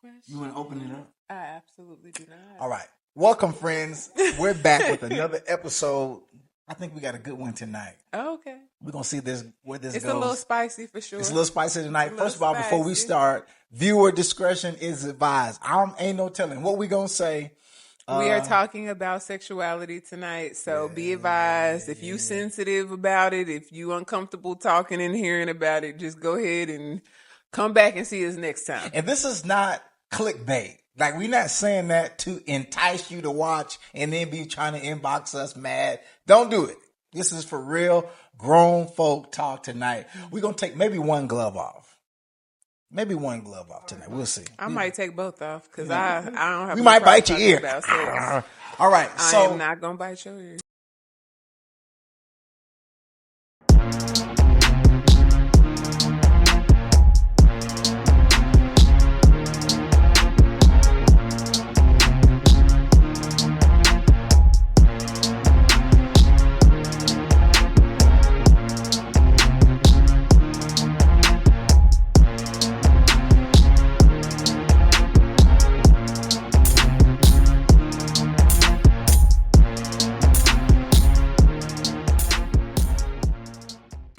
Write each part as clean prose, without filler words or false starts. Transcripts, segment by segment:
question? You want to open it up? I absolutely do not. All right. Welcome, friends. We're back with another episode. I think we got a good one tonight. Okay. We're going to see where this goes. It's a little spicy for sure. It's a little spicy tonight. First of all, before we start, viewer discretion is advised. Ain't no telling what we going to say. We are talking about sexuality tonight, so be advised. If you sensitive about it, if you uncomfortable talking and hearing about it, just go ahead and come back and see us next time. And this is not clickbait. Like, we're not saying that to entice you to watch and then be trying to inbox us mad. Don't do it. This is for real grown folk talk tonight. We're going to take maybe one glove off. Maybe one glove off tonight. We'll see. I might take both off because I don't have. We might bite your ear. All right. So I am not gonna bite your ear.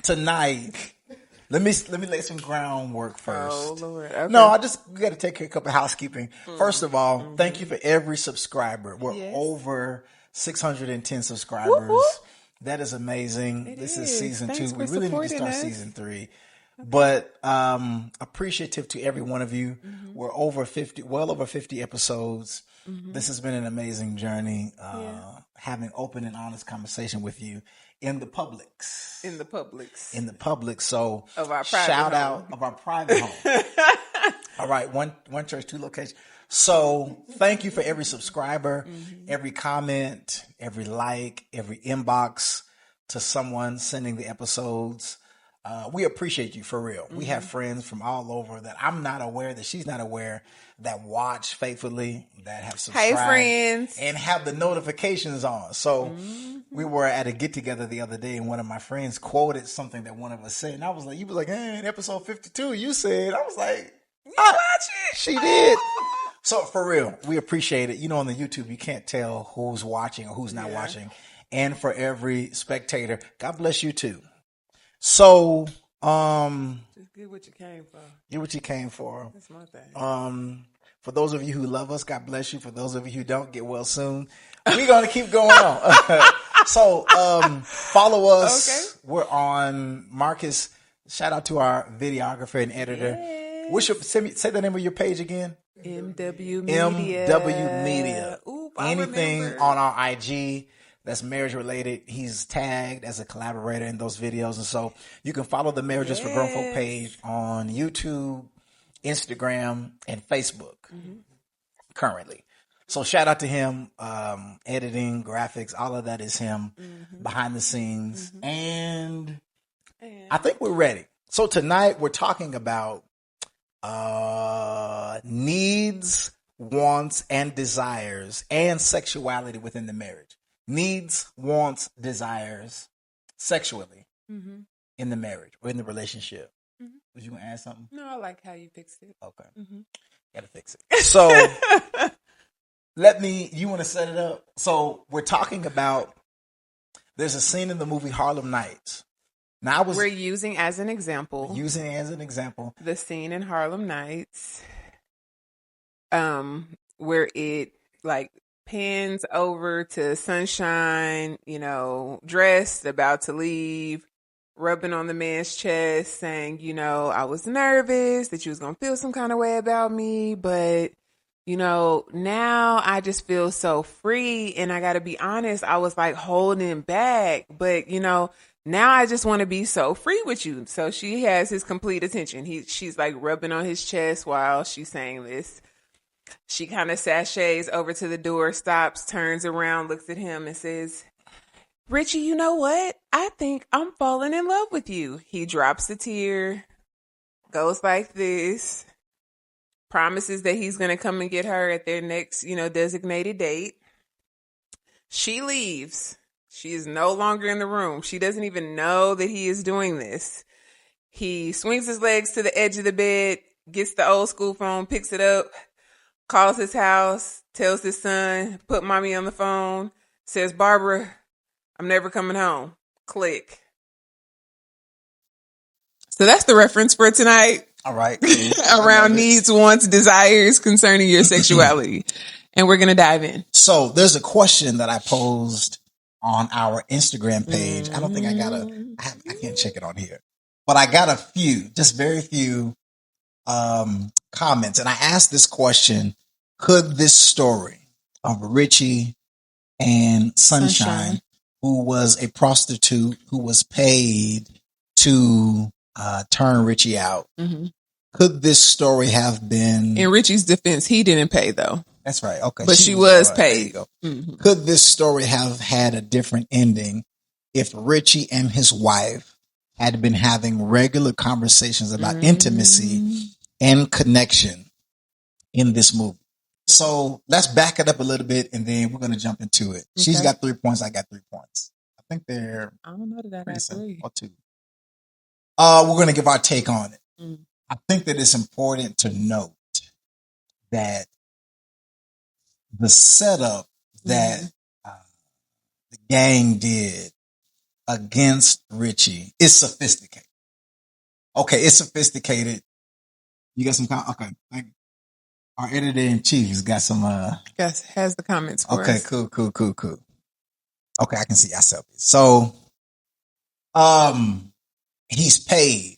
tonight, let me lay some groundwork first. Oh Lord! Okay. No, we got to take care of a couple of housekeeping. First of all, thank you for every subscriber. We're over 610 subscribers. Woo-hoo. That is amazing. This is season Thanks 2. We really need to start us. season 3. But appreciative to every one of you. We're well over 50 episodes. This has been an amazing journey. Having open and honest conversation with you in the publics. In the public. So of our private shout home. out of our private home. All right. One church, 2 locations. So thank you for every subscriber, every comment, every like, every inbox to someone sending the episodes. We appreciate you for real. We have friends from all over that I'm not aware, that she's not aware, that watch faithfully, that have subscribed. Hey, friends. And have the notifications on. So we were at a get together the other day and one of my friends quoted something that one of us said. And I was like, you was like, hey, in episode 52, you said, I was like, you watch it. She did. So for real, we appreciate it. You know, on the YouTube, you can't tell who's watching or who's not watching. And for every spectator, God bless you too. So, just get what you came for. Get what you came for. That's my thing. For those of you who love us, God bless you. For those of you who don't, get well soon. We're going to keep going on. So, follow us. Okay. We're on Marcus. Shout out to our videographer and editor. Yes. What's your, say the name of your page again? MW Media. MW Media. Ooh, anything on our IG that's marriage related, he's tagged as a collaborator in those videos. And so you can follow the Marriages for Grown Folk page on YouTube, Instagram, and Facebook currently. So shout out to him. Editing, graphics, all of that is him behind the scenes. And I think we're ready. So tonight we're talking about needs, wants, and desires and sexuality within the marriage. Needs, wants, desires sexually in the marriage or in the relationship. Was you going to add something? No, I like how you fixed it. Okay. Got to fix it. So you want to set it up? So we're talking about, there's a scene in the movie Harlem Nights. Now we're using as an example. The scene in Harlem Nights. Where it like pans over to Sunshine, dressed, about to leave, rubbing on the man's chest, saying, I was nervous that you was going to feel some kind of way about me, but, now I just feel so free. And I got to be honest, I was like holding back, but, now I just want to be so free with you. So she has his complete attention. She's like rubbing on his chest while she's saying this. She kind of sachets over to the door, stops, turns around, looks at him and says, Richie, you know what? I think I'm falling in love with you. He drops a tear, goes like this, promises that he's going to come and get her at their next, designated date. She leaves. She is no longer in the room. She doesn't even know that he is doing this. He swings his legs to the edge of the bed, gets the old school phone, picks it up, calls his house, tells his son, put mommy on the phone, says, Barbara, I'm never coming home. Click. So that's the reference for tonight. All right. Around needs, wants, desires concerning your sexuality. And we're going to dive in. So there's a question that I posed on our Instagram page. I don't think I can't check it on here, but I got a few, just very few comments. And I asked this question: could this story of Richie and Sunshine, who was a prostitute who was paid to turn Richie out, could this story have been... In Richie's defense, he didn't pay, though. That's right. Okay. But she was paid. Could this story have had a different ending if Richie and his wife had been having regular conversations about intimacy and connection in this movie? So let's back it up a little bit, and then we're going to jump into it. Okay. She's got 3 points. I got 3 points. I think they're... I don't know that I got 3. Or 2. We're going to give our take on it. I think that it's important to note that the setup that the gang did against Richie is sophisticated. Okay, it's sophisticated. You got some... Okay, thank you. Our editor-in-chief has got some... has the comments for us. Okay, cool. Okay, I can see yourself. So, he's paid.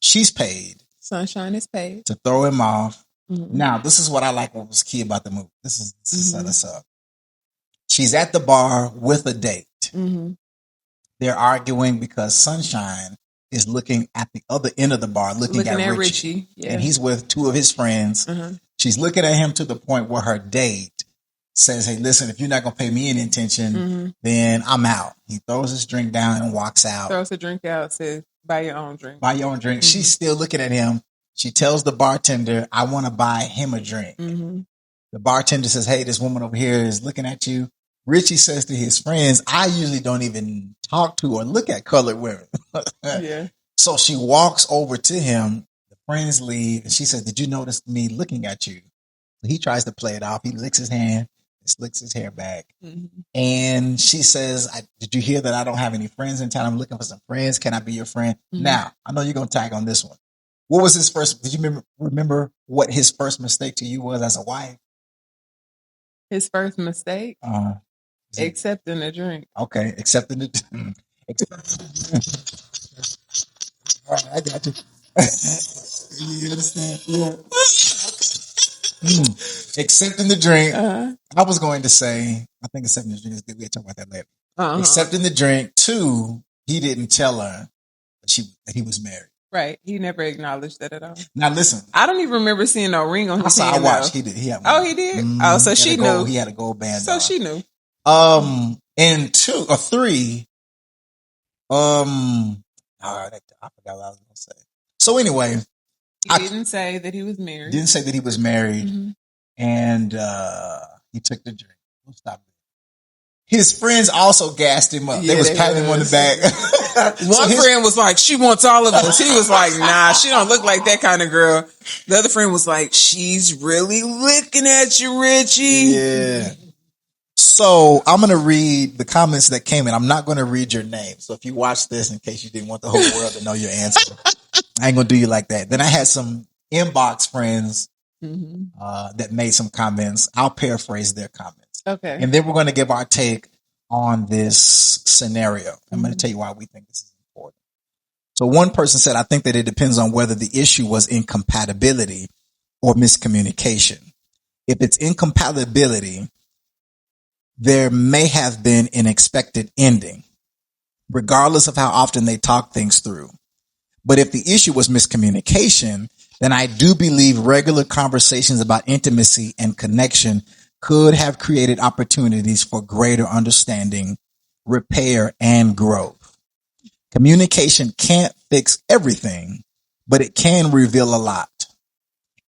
She's paid. Sunshine is paid. To throw him off. Now, this is what I like what was key about the movie. This is set us up. She's at the bar with a date. They're arguing because Sunshine is looking at the other end of the bar, looking at Richie. Yeah. And he's with 2 of his friends. She's looking at him to the point where her date says, hey, listen, if you're not going to pay me any attention, then I'm out. He throws his drink down and walks out. Throws the drink out, says, buy your own drink. Buy your own drink. She's still looking at him. She tells the bartender, I want to buy him a drink. The bartender says, hey, this woman over here is looking at you. Richie says to his friends, I usually don't even talk to or look at colored women. Yeah. So she walks over to him. The friends leave. And she says, did you notice me looking at you? So he tries to play it off. He licks his hand, slicks his hair back. And she says, did you hear that I don't have any friends in town? I'm looking for some friends. Can I be your friend? Now, I know you're going to tag on this one. What was his first? Did you remember what his first mistake to you was as a wife? His first mistake? Accepting the drink. Okay, accepting the drink. All right, I got you. You understand? Yeah. Accepting the drink. I was going to say, I think accepting the drink is good. We'll talk about that later. Accepting the drink. 2, he didn't tell her that he was married. Right. He never acknowledged that at all. Now listen. I don't even remember seeing no ring on his hand. I watched. He did. He had one. Oh, he did? So she knew. He had a gold band. So she knew. And 2 or 3. I forgot what I was going to say. So anyway. He didn't say that he was married. Didn't say that he was married. And he took the drink. We'll stop. His friends also gassed him up. They was patting him on the back. One friend was like, she wants all of us. He was like, nah, she don't look like that kind of girl. The other friend was like, she's really looking at you, Richie. Yeah. So I'm going to read the comments that came in. I'm not going to read your name. So if you watch this, in case you didn't want the whole world to know your answer, I ain't going to do you like that. Then I had some inbox friends that made some comments. I'll paraphrase their comments. Okay. And then we're going to give our take on this scenario. I'm going to tell you why we think this is important. So one person said, I think that it depends on whether the issue was incompatibility or miscommunication. If it's incompatibility, there may have been an expected ending, regardless of how often they talk things through. But if the issue was miscommunication, then I do believe regular conversations about intimacy and connection could have created opportunities for greater understanding, repair, and growth. Communication can't fix everything, but it can reveal a lot.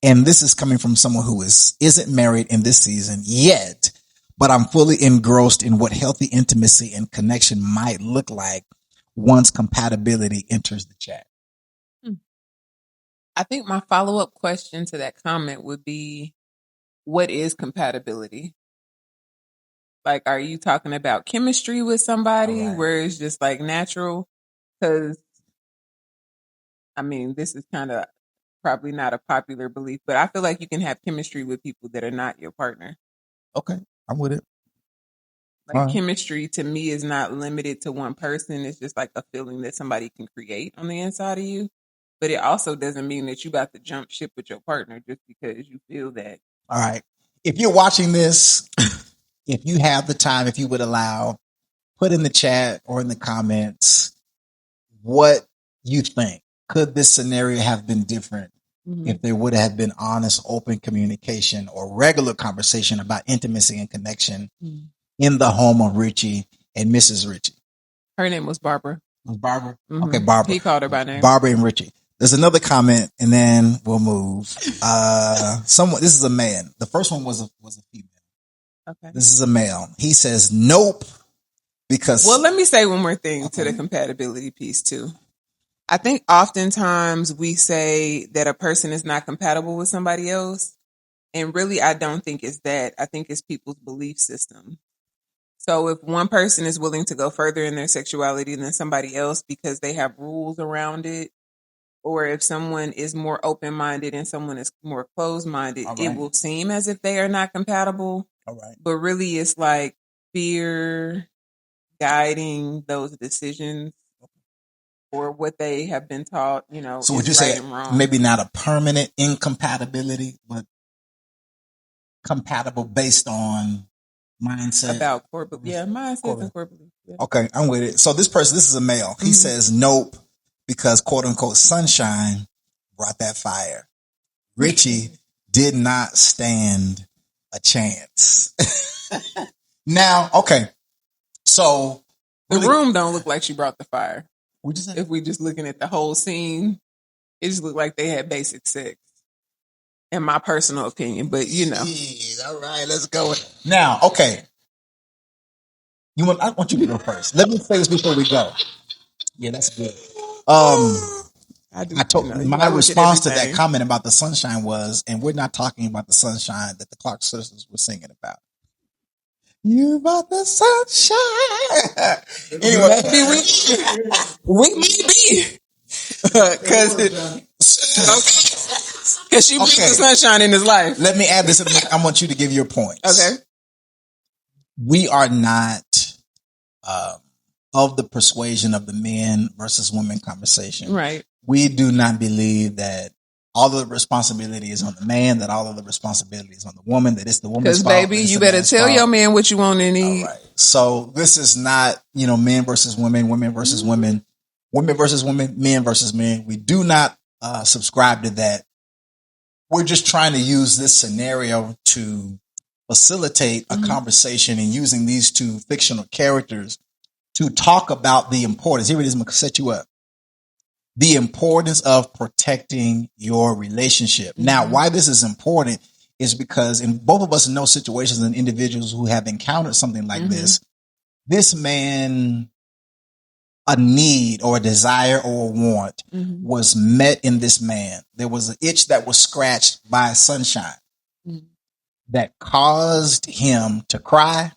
And this is coming from someone who isn't married in this season yet, but I'm fully engrossed in what healthy intimacy and connection might look like once compatibility enters the chat. I think my follow-up question to that comment would be, what is compatibility? Like, are you talking about chemistry with somebody where it's just like natural? Because, I mean, this is kind of probably not a popular belief, but I feel like you can have chemistry with people that are not your partner. Okay, I'm with it. Like chemistry to me is not limited to one person. It's just like a feeling that somebody can create on the inside of you. But it also doesn't mean that you got to jump ship with your partner just because you feel that. All right. If you're watching this, if you have the time, if you would allow, put in the chat or in the comments what you think. Could this scenario have been different if there would have been honest, open communication or regular conversation about intimacy and connection in the home of Richie and Mrs. Richie? Her name was Barbara. Was Barbara? Okay, Barbara. He called her by name. Barbara and Richie. There's another comment, and then we'll move. Someone. This is a man. The first one was a female. Okay. This is a male. He says nope because. Well, let me say one more thing to the compatibility piece too. I think oftentimes we say that a person is not compatible with somebody else, and really, I don't think it's that. I think it's people's belief system. So if one person is willing to go further in their sexuality than somebody else because they have rules around it, or if someone is more open-minded and someone is more closed-minded, it will seem as if they are not compatible. All right. But really it's like fear guiding those decisions or what they have been taught, you know, so would you say maybe not a permanent incompatibility, but compatible based on mindset? About core belief. Yeah, mindset and core belief. Yeah. Okay, I'm with it. So this is a male. He says nope because quote unquote sunshine brought that fire. Richie did not stand a chance. Now, okay. So the room don't look like she brought the fire. What'd you say? If we just looking at the whole scene, it just looked like they had basic sex. In my personal opinion, but you know. Jeez, all right, let's go. Now, okay. I want you to go first. Let me say this before we go. Yeah, that's good. I told my response to that comment about the sunshine was, and we're not talking about the sunshine that the Clark sisters were singing about. You brought the sunshine. Anyway, we may be because she brings the sunshine in his life. Let me add this. I want you to give your points. Okay. We are not of the persuasion of the men versus women conversation. Right. We do not believe that all of the responsibility is on the man, that all of the responsibility is on the woman, that it's the woman's fault. Because, baby, you better tell your man what you want and need. All right. So this is not, men versus women, women versus women, women versus women, men versus men. We do not subscribe to that. We're just trying to use this scenario to facilitate a conversation and using these two fictional characters to talk about the importance. Here it is. I'm going to set you up. The importance of protecting your relationship. Now, why this is important is because in both of us know situations and individuals who have encountered something like this man, a need or a desire or a want was met in this man. There was an itch that was scratched by sunshine that caused him to cry,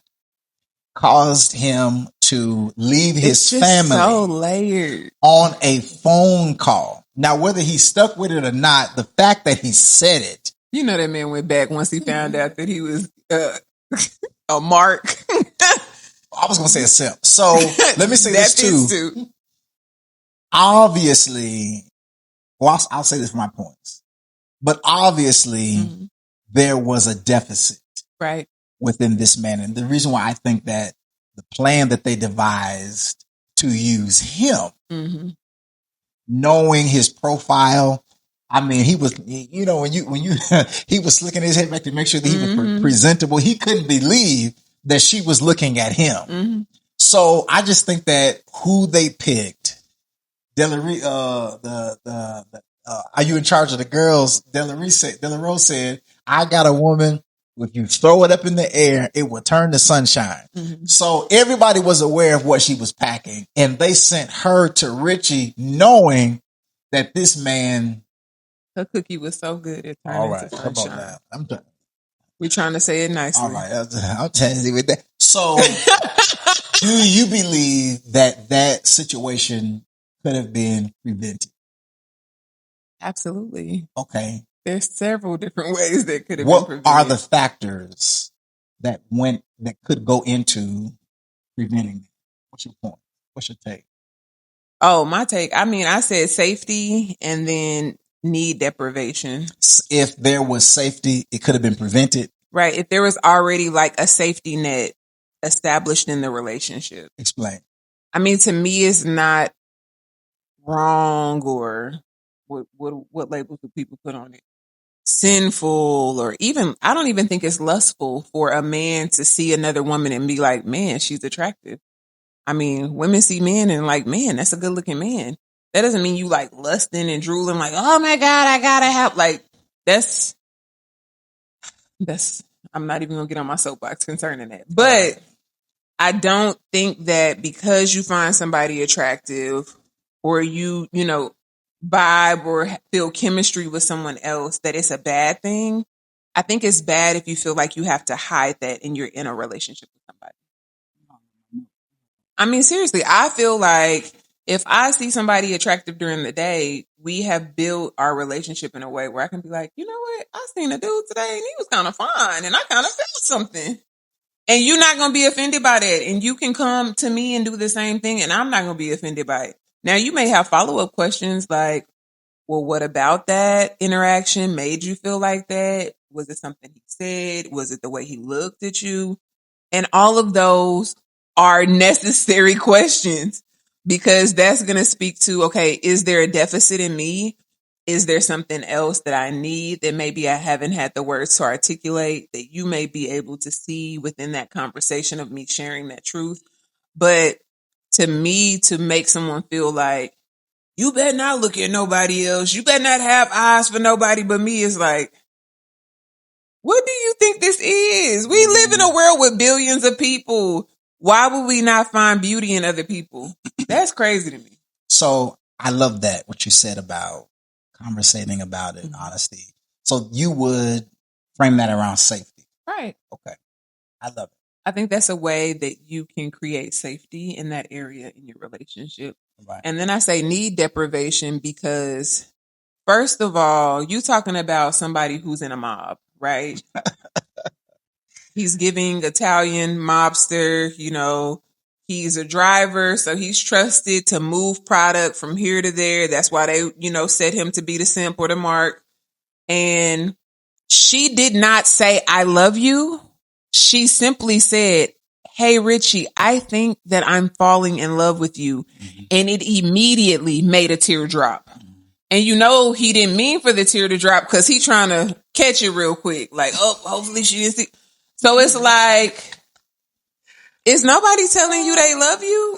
caused him to leave his family so layered on a phone call. Now, whether he stuck with it or not, the fact that he said it. You know that man went back once he found out that he was a mark. I was going to say a simp. So let me say this too. Obviously, well, I'll say this for my points. But obviously, there was a deficit within this man. And the reason why I think that the plan that they devised to use him, knowing his profile, I mean, he was, when you, he was slicking his head back to make sure that he was presentable. He couldn't believe that she was looking at him. So I just think that who they picked, are you in charge of the girls? Delarose said, I got a woman. If you throw it up in the air, it will turn to sunshine. So everybody was aware of what she was packing, and they sent her to Richie knowing that this man. Her cookie was so good. It turned into sunshine. I'm done. We're trying to say it nicely. All right, I'll tell you with that. So, do you believe that situation could have been prevented? Absolutely. Okay. There's several different ways that could have been What prevented. are the factors that could go into preventing it? What's your point? What's your take? Oh, my take. I mean, I said safety and then need deprivation. If there was safety, it could have been prevented. Right. If there was already like a safety net established in the relationship. Explain. I mean, to me, it's not wrong, or what labels do people put on it? Sinful, or even, I don't even think it's lustful for a man to see another woman and be like, man, she's attractive. I mean, women see men and like, man, that's a good looking man. That doesn't mean you like lusting and drooling like, oh my God, I gotta have, like, that's, I'm not even gonna get on my soapbox concerning that. But I don't think that because you find somebody attractive or you vibe or feel chemistry with someone else, that it's a bad thing. I think it's bad if you feel like you have to hide that and you're in a relationship with somebody. I mean, seriously, I feel like if I see somebody attractive during the day, we have built our relationship in a way where I can be like, you know what? I seen a dude today and he was kind of fine and I kind of felt something. And you're not going to be offended by that. And you can come to me and do the same thing and I'm not going to be offended by it. Now, you may have follow-up questions like, well, what about that interaction made you feel like that? Was it something he said? Was it the way he looked at you? And all of those are necessary questions because that's going to speak to, okay, is there a deficit in me? Is there something else that I need that maybe I haven't had the words to articulate that you may be able to see within that conversation of me sharing that truth? But to me, to make someone feel like, you better not look at nobody else, you better not have eyes for nobody but me, is like, what do you think this is? We live in a world with billions of people. Why would we not find beauty in other people? That's crazy to me. So I love that, what you said about conversating about it, honesty. So you would frame that around safety. Right. Okay. I love it. I think that's a way that you can create safety in that area in your relationship. Right. And then I say need deprivation because, first of all, you're talking about somebody who's in a mob, right? He's giving Italian mobster, he's a driver, so he's trusted to move product from here to there. That's why they, set him to be the simp or the mark. And she did not say, I love you. She simply said, hey, Richie, I think that I'm falling in love with you. Mm-hmm. And it immediately made a tear drop. Mm-hmm. And he didn't mean for the tear to drop because he trying to catch it real quick. Like, oh, hopefully she didn't see. So it's like, is nobody telling you they love you?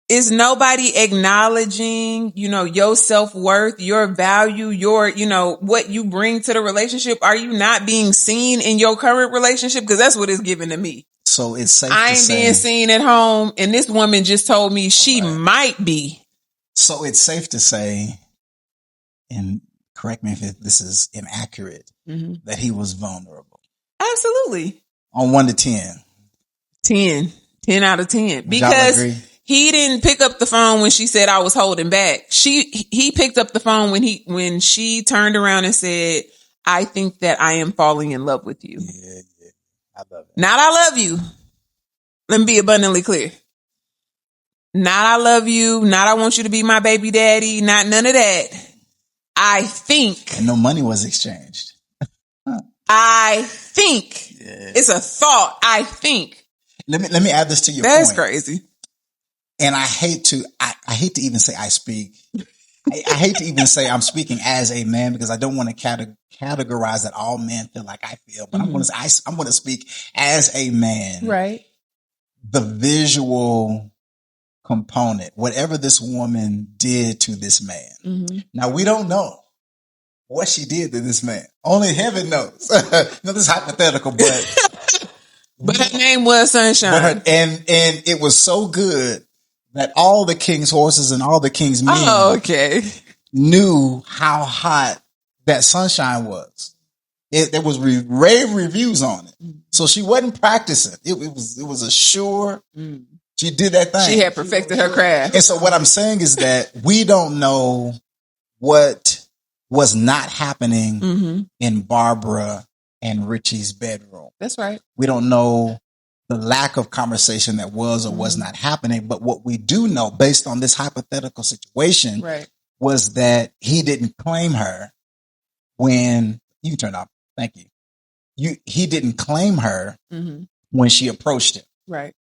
Is nobody acknowledging, your self-worth, your value, your, what you bring to the relationship? Are you not being seen in your current relationship? Because that's what it's given to me. So it's safe I ain't being seen at home. And this woman just told me she might be. So it's safe to say, and correct me if this is inaccurate, that he was vulnerable. Absolutely. On 1 to 10. 10 out of 10. Because he didn't pick up the phone when she said I was holding back. He picked up the phone when she turned around and said, I think that I am falling in love with you. Yeah. I love it. Not I love you. Let me be abundantly clear. Not I love you. Not I want you to be my baby daddy. Not none of that. I think. And no money was exchanged. I think. Yeah. It's a thought. I think. Let me add this to your point. That's point. Crazy. And I hate to even say I speak. I hate to even say I'm speaking as a man because I don't want to categorize that all men feel like I feel. But I'm going to speak as a man. Right. The visual component, whatever this woman did to this man. Mm-hmm. Now we don't know what she did to this man. Only heaven knows. This is hypothetical, but but her name was Sunshine. And it was so good that all the king's horses and all the king's men knew how hot that Sunshine was. There was rave reviews on it. So she wasn't practicing. It was a sure. She did that thing. She had perfected her craft. And so what I'm saying is that we don't know what was not happening in Barbara and Richie's bedroom. That's right. We don't know the lack of conversation that was or was not happening. But what we do know, based on this hypothetical situation, was that he didn't claim her when you can turn off. Thank you. He didn't claim her when she approached him. Right.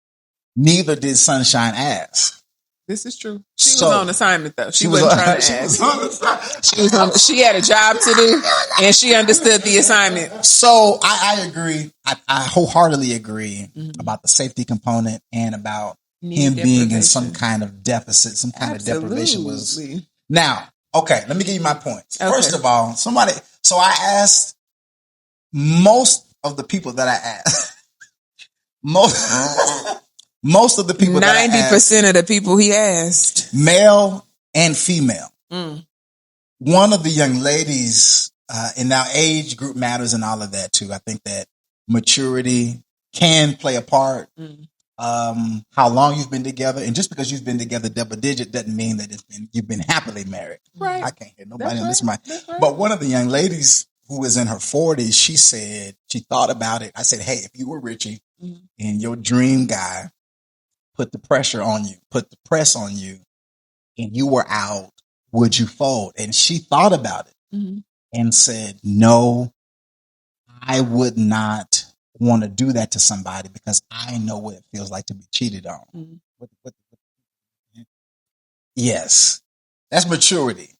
Neither did Sunshine ask. This is true. She was on assignment though. She wasn't trying to ask. She had a job to do, and she understood the assignment. So I agree. I wholeheartedly agree about the safety component and about him being in some kind of deficit, some kind of deprivation was. Now, okay, let me give you my points. Okay. First of all, so I asked most of the people that I asked, most of the people 90% that I asked, of the people he asked, male and female. One of the young ladies, and now age group matters and all of that too. I think that maturity can play a part. How long you've been together, and just because you've been together double digit doesn't mean that you've been happily married. Right. I can't hear nobody on this mic. But one of the young ladies who was in her 40s, she said she thought about it. I said, hey, if you were Richie and your dream guy put the press on you, and you were out, would you fold? And she thought about it and said, no, I would not want to do that to somebody because I know what it feels like to be cheated on. Yes, that's maturity.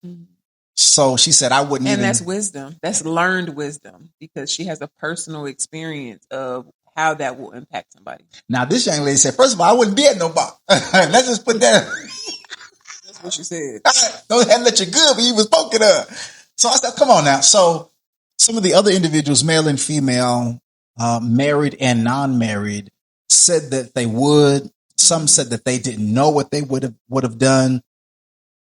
So she said, I wouldn't. And that's wisdom. That's learned wisdom because she has a personal experience of how that will impact somebody. Now, this young lady said, first of all, I wouldn't be at no bar. Let's just put that. That's what she said. Don't have to let you good, but you was poking her. So I said, come on now. So some of the other individuals, male and female, married and non-married, said that they would. Some said that they didn't know what they would have done.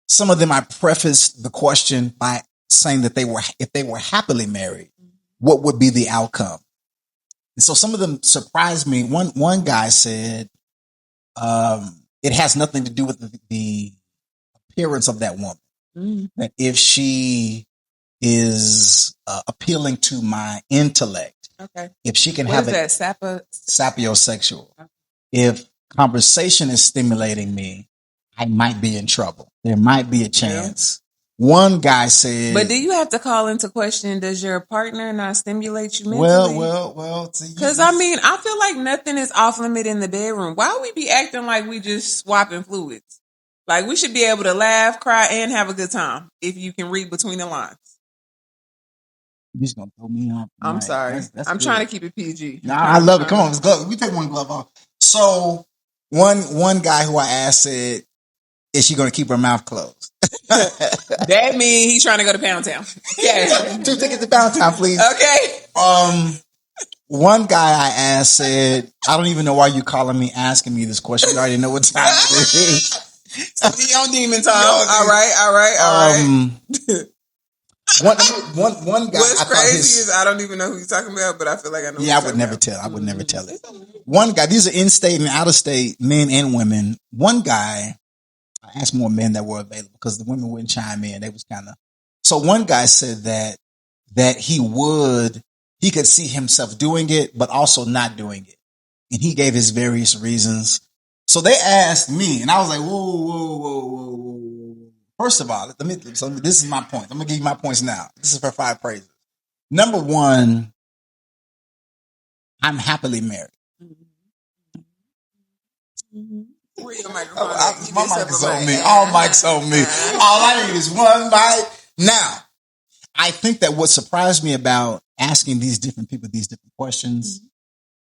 Some of them, I prefaced the question by saying that if they were happily married, what would be the outcome? And so some of them surprised me. One guy said it has nothing to do with the appearance of that woman. That if she is appealing to my intellect, if she can have it, sapiosexual. Okay. If conversation is stimulating me, I might be in trouble. There might be a chance. One guy said, but do you have to call into question, does your partner not stimulate you mentally? Well. Because I feel like nothing is off limit in the bedroom. Why would we be acting like we just swapping fluids? Like we should be able to laugh, cry, and have a good time if you can read between the lines. You're just gonna throw me off. I'm sorry. I'm trying to keep it PG. No, I love it. Come on, let's go. We take one glove off. So one guy who I asked said, is she going to keep her mouth closed? That means he's trying to go to Pound Town. Yes. 2 tickets to Pound Town, please. Okay. One guy I asked said, I don't even know why you calling me, asking me this question. You already know what time it is. Be on demon time. All right. One guy. What's crazy is I don't even know who you're talking about, but I feel like I know. Yeah, I would never tell. I would never tell it. One guy. These are in-state and out-of-state men and women. One guy. I asked more men that were available because the women wouldn't chime in. They was kind of. So one guy said that he could see himself doing it, but also not doing it, and he gave his various reasons. So they asked me, and I was like, whoa. First of all, so this is my point. I'm going to give you my points now. This is for 5 praises. Number 1, I'm happily married. Where your microphone? My mic is on me. All mics on me. All I need is one mic. Now, I think that what surprised me about asking these different people these different questions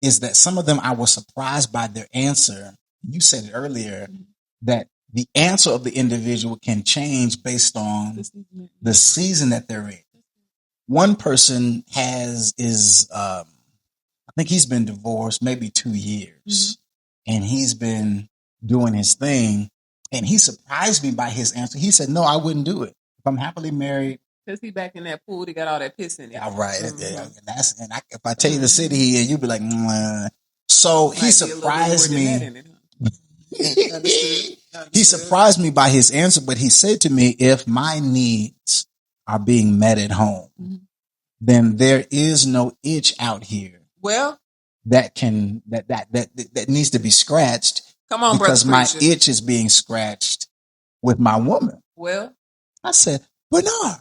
is that some of them I was surprised by their answer. You said it earlier that the answer of the individual can change based on the season that they're in. One person I think he's been divorced maybe 2 years, and he's been doing his thing, and he surprised me by his answer. He said, no, I wouldn't do it. If I'm happily married, Because he back in that pool, he got all that piss in it. Yeah, right. Mm-hmm. If I tell you the city he in, you'd be like, Mwah. So he surprised me. He surprised me by his answer, but he said to me, if my needs are being met at home, then there is no itch out here. Well, that needs to be scratched. Come on, because brother my itch is being scratched with my woman. Well, I said, Bernard.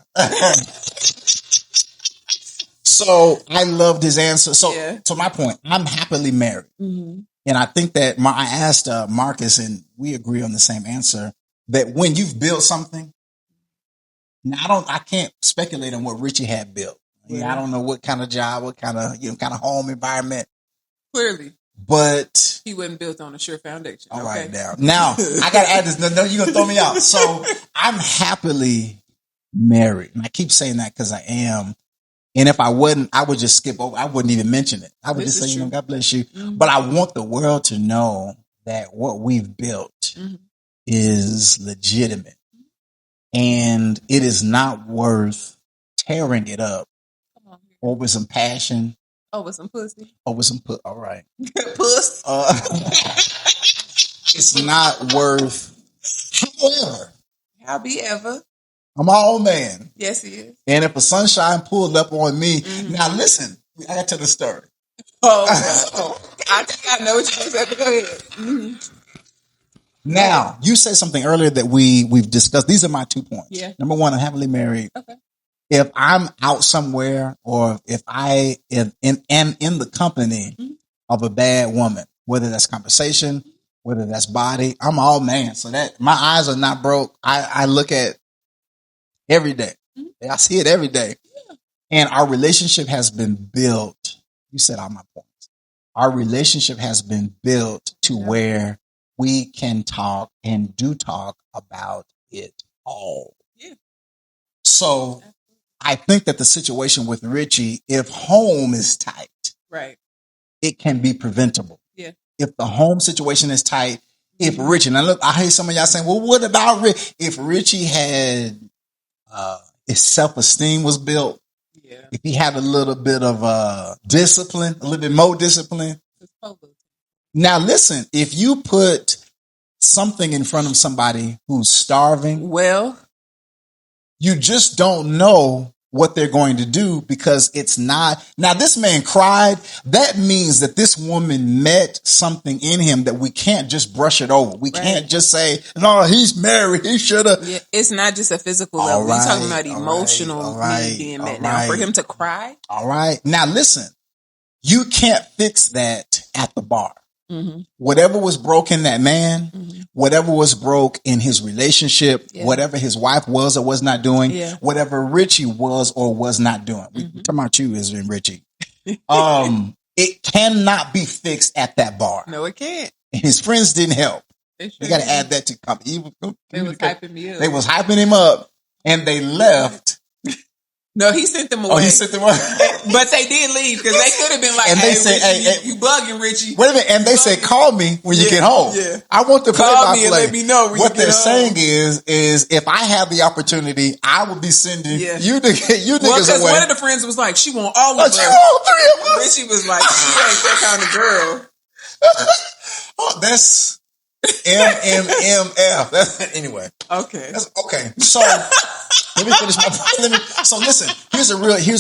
So I loved his answer. So to my point, I'm happily married. Mm-hmm. And I think that I asked Marcus, and we agree on the same answer, that when you've built something, now I can't speculate on what Richie had built. Yeah. I don't know what kind of job, what kind of home environment. Clearly. But he wasn't built on a sure foundation. All right, now I gotta add this. No, you're gonna throw me out. So I'm happily married, and I keep saying that because I am. And if I wasn't, I would just skip over. I wouldn't even mention it. I would just say, God bless you. Mm-hmm. But I want the world to know that what we've built is legitimate, and it is not worth tearing it up over some passion. Over some pussy. Over some all right. Puss. It's not worth. However. I'm my old man. Yes, he is. And if a sunshine pulled up on me, now listen, I got to tell the story. Oh, I think I know what you're going to say. Go ahead. Mm-hmm. Now, you said something earlier that we've discussed. These are my 2 points. Yeah. Number one, I'm happily married. Okay. If I'm out somewhere, or if I am in the company of a bad woman, whether that's conversation, whether that's body, I'm all man. So that my eyes are not broke. I look at every day. I see it every day. Yeah. And our relationship has been built. You said all my points. Our relationship has been built to where we can talk and do talk about it all. Yeah. So I think that the situation with Richie, if home is tight, right, it can be preventable. Yeah. If the home situation is tight, if Richie, now look, I hear some of y'all saying, well, what about Richie? If Richie had, his self-esteem was built, if he had a little bit of discipline, a little bit more discipline. Now listen, if you put something in front of somebody who's starving, you just don't know what they're going to do, because it's not. Now, this man cried. That means that this woman met something in him that we can't just brush it over. We can't just say, no, he's married. He should have. Yeah, it's not just a physical level. We're talking about emotional need being met. Now, for him to cry. All right. Now, listen, you can't fix that at the bar. Mm-hmm. Whatever was broke in that man, whatever was broke in his relationship, whatever his wife was or was not doing, whatever Richie was or was not doing. We're talking about you, as in Richie. It cannot be fixed at that bar. No, it can't. And his friends didn't help. You got to add that to They was hyping me up. They was hyping him up, and they left. No, he sent them away. Oh, he sent them away. But they did leave, because they could have been like, and they said, Richie, you bugging, Richie. Wait a minute. And they said, call me when you get home. Yeah. I want to call me and let me know when what you get they're home. saying is if I have the opportunity, I will be sending you niggas because away. One of the friends was like, she want all of us. She want 3 of us. Richie was like, she ain't that kind of girl. Oh, that's MMMF. Anyway. Okay. Okay. So let me finish my. So listen. Here's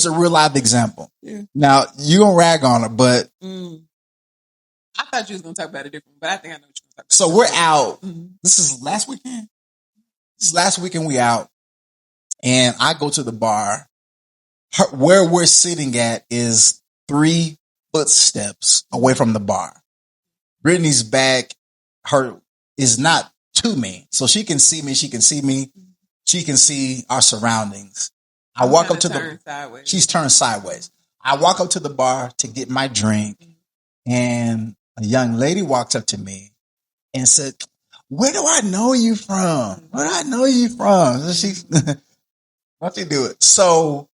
a real live example. Yeah. Now you gonna rag on her, but I thought you was gonna talk about it different, but I think I know what you're gonna talk about. So we're out. This is last weekend. We out, and I go to the bar. Where we're sitting at is 3 footsteps away from the bar. Brittany's back. Her is not to me, so she can see me. She can see me. She can see our surroundings. I walk up to sideways. She's turned sideways. I walk up to the bar to get my drink, and a young lady walks up to me and said, "Where do I know you from? Where do I know you from?" So she, why'd you do it? So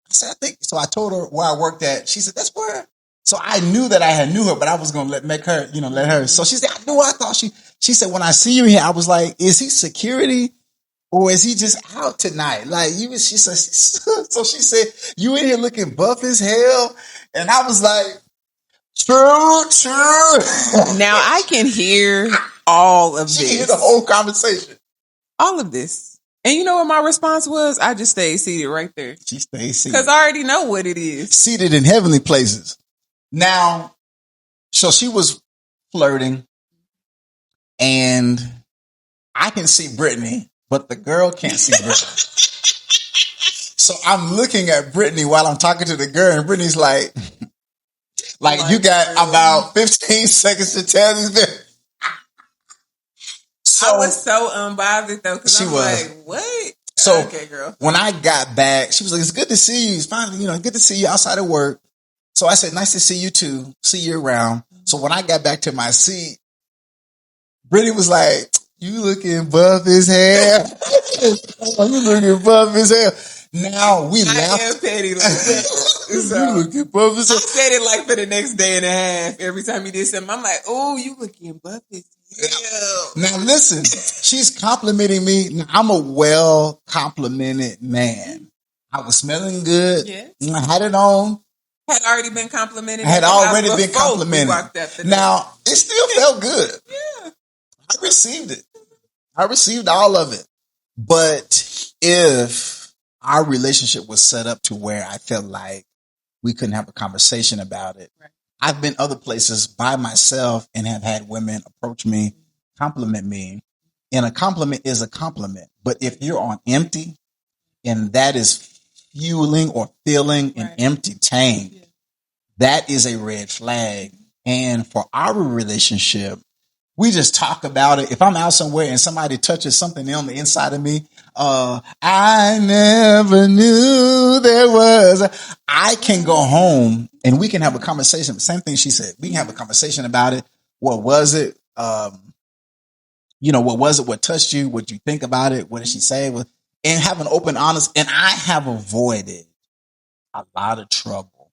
I said, I think. So I told her where I worked at. She said, "That's where." So I knew that I had knew her, but I was gonna let her. So she said, "I knew. I thought she." She said, "When I see you here, I was like, is he security?" or is he just out tonight? Like she said, so she said, you in here looking buff as hell. And I was like, true. Now I can hear all of this. She hear the whole conversation. All of this. And you know what my response was? I just stayed seated right there. She stayed seated. Because I already know what it is. Seated in heavenly places. Now, so she was flirting, and I can see Brittany, but the girl can't see Brittany. So I'm looking at Brittany while I'm talking to the girl, and Brittany's like you got about 15 seconds to tell this bitch. So, I was so unbothered though, because I'm like, what? So okay, girl. When I got back, she was like, it's good to see you. It's finally, good to see you outside of work. So I said, nice to see you too. See you around. So when I got back to my seat, Brittany was like, you looking buff as hell. You looking buff as hell. Now we laughed. I am petty like that. You looking buff as hell. I said it like for the next day and a half. Every time you did something, I'm like, oh, you looking buff as hell. Now listen, she's complimenting me. Now, I'm a well complimented man. I was smelling good. Yes. I had it on. Had already been complimented. Had already been complimented. Now it still felt good. Yeah. I received it. I received all of it. But if our relationship was set up to where I felt like we couldn't have a conversation about it, right. I've been other places by myself and have had women approach me, compliment me. And a compliment is a compliment. But if you're on empty and that is fueling or filling an empty tank, that is a red flag. And for our relationship, we just talk about it. If I'm out somewhere and somebody touches something on the inside of me, I never knew there was. I can go home and we can have a conversation. Same thing she said. We can have a conversation about it. What was it? What was it? What touched you? What you think about it? What did she say? And have an open, honest. And I have avoided a lot of trouble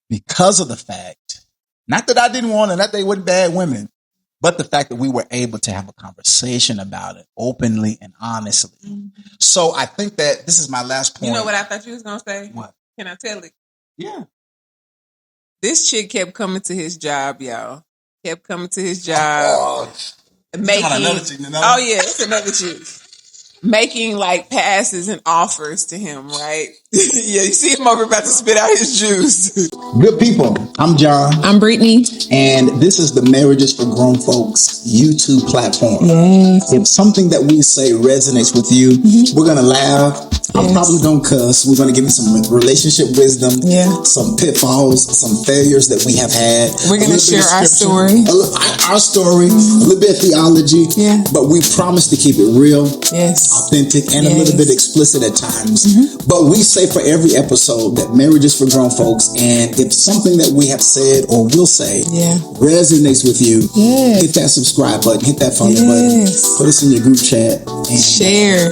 because of the fact, not that I didn't want it, not that they weren't bad women, but the fact that we were able to have a conversation about it openly and honestly. Mm-hmm. So I think that this is my last point. You know what I thought you was going to say? What? Can I tell it? Yeah. This chick kept coming to his job, y'all. Kept coming to his job. Making, oh yeah, it's another chick. Making like passes and offers to him, right? Yeah, you see him over about to spit out his juice. Good people, I'm John. I'm Brittany. And this is the Marriages for Grown Folks YouTube platform. Yes. If something that we say resonates with you, we're going to laugh. I'm probably going to cuss. We're going to give you some relationship wisdom, some pitfalls, some failures that we have had. We're going to share our story. A little bit of theology. Yeah. But we promise to keep it real, authentic, and a little bit explicit at times. But we say for every episode that marriage is for grown folks. And if something that we have said or will say resonates with you, hit that subscribe button, hit that follow button, put us in your group chat. And share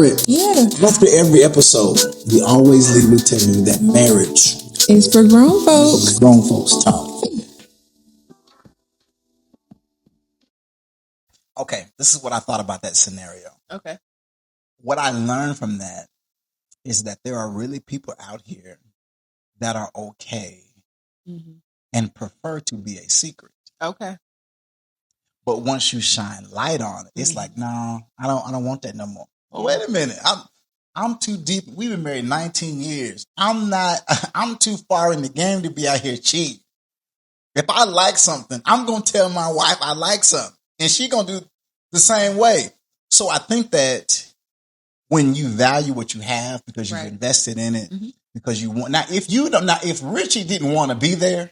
it. Yeah. After every episode, we always leave with telling you that marriage is for grown folks. Grown folks talk. Okay, this is what I thought about that scenario. Okay. What I learned from that is that there are really people out here that are okay and prefer to be a secret. Okay. But once you shine light on it, it's like, no, I don't want that no more. Oh, wait a minute. I'm too deep. We've been married 19 years. I'm too far in the game to be out here cheating. If I like something, I'm going to tell my wife I like something. And she going to do the same way. So I think that when you value what you have because you've invested in it, because you want, if Richie didn't want to be there,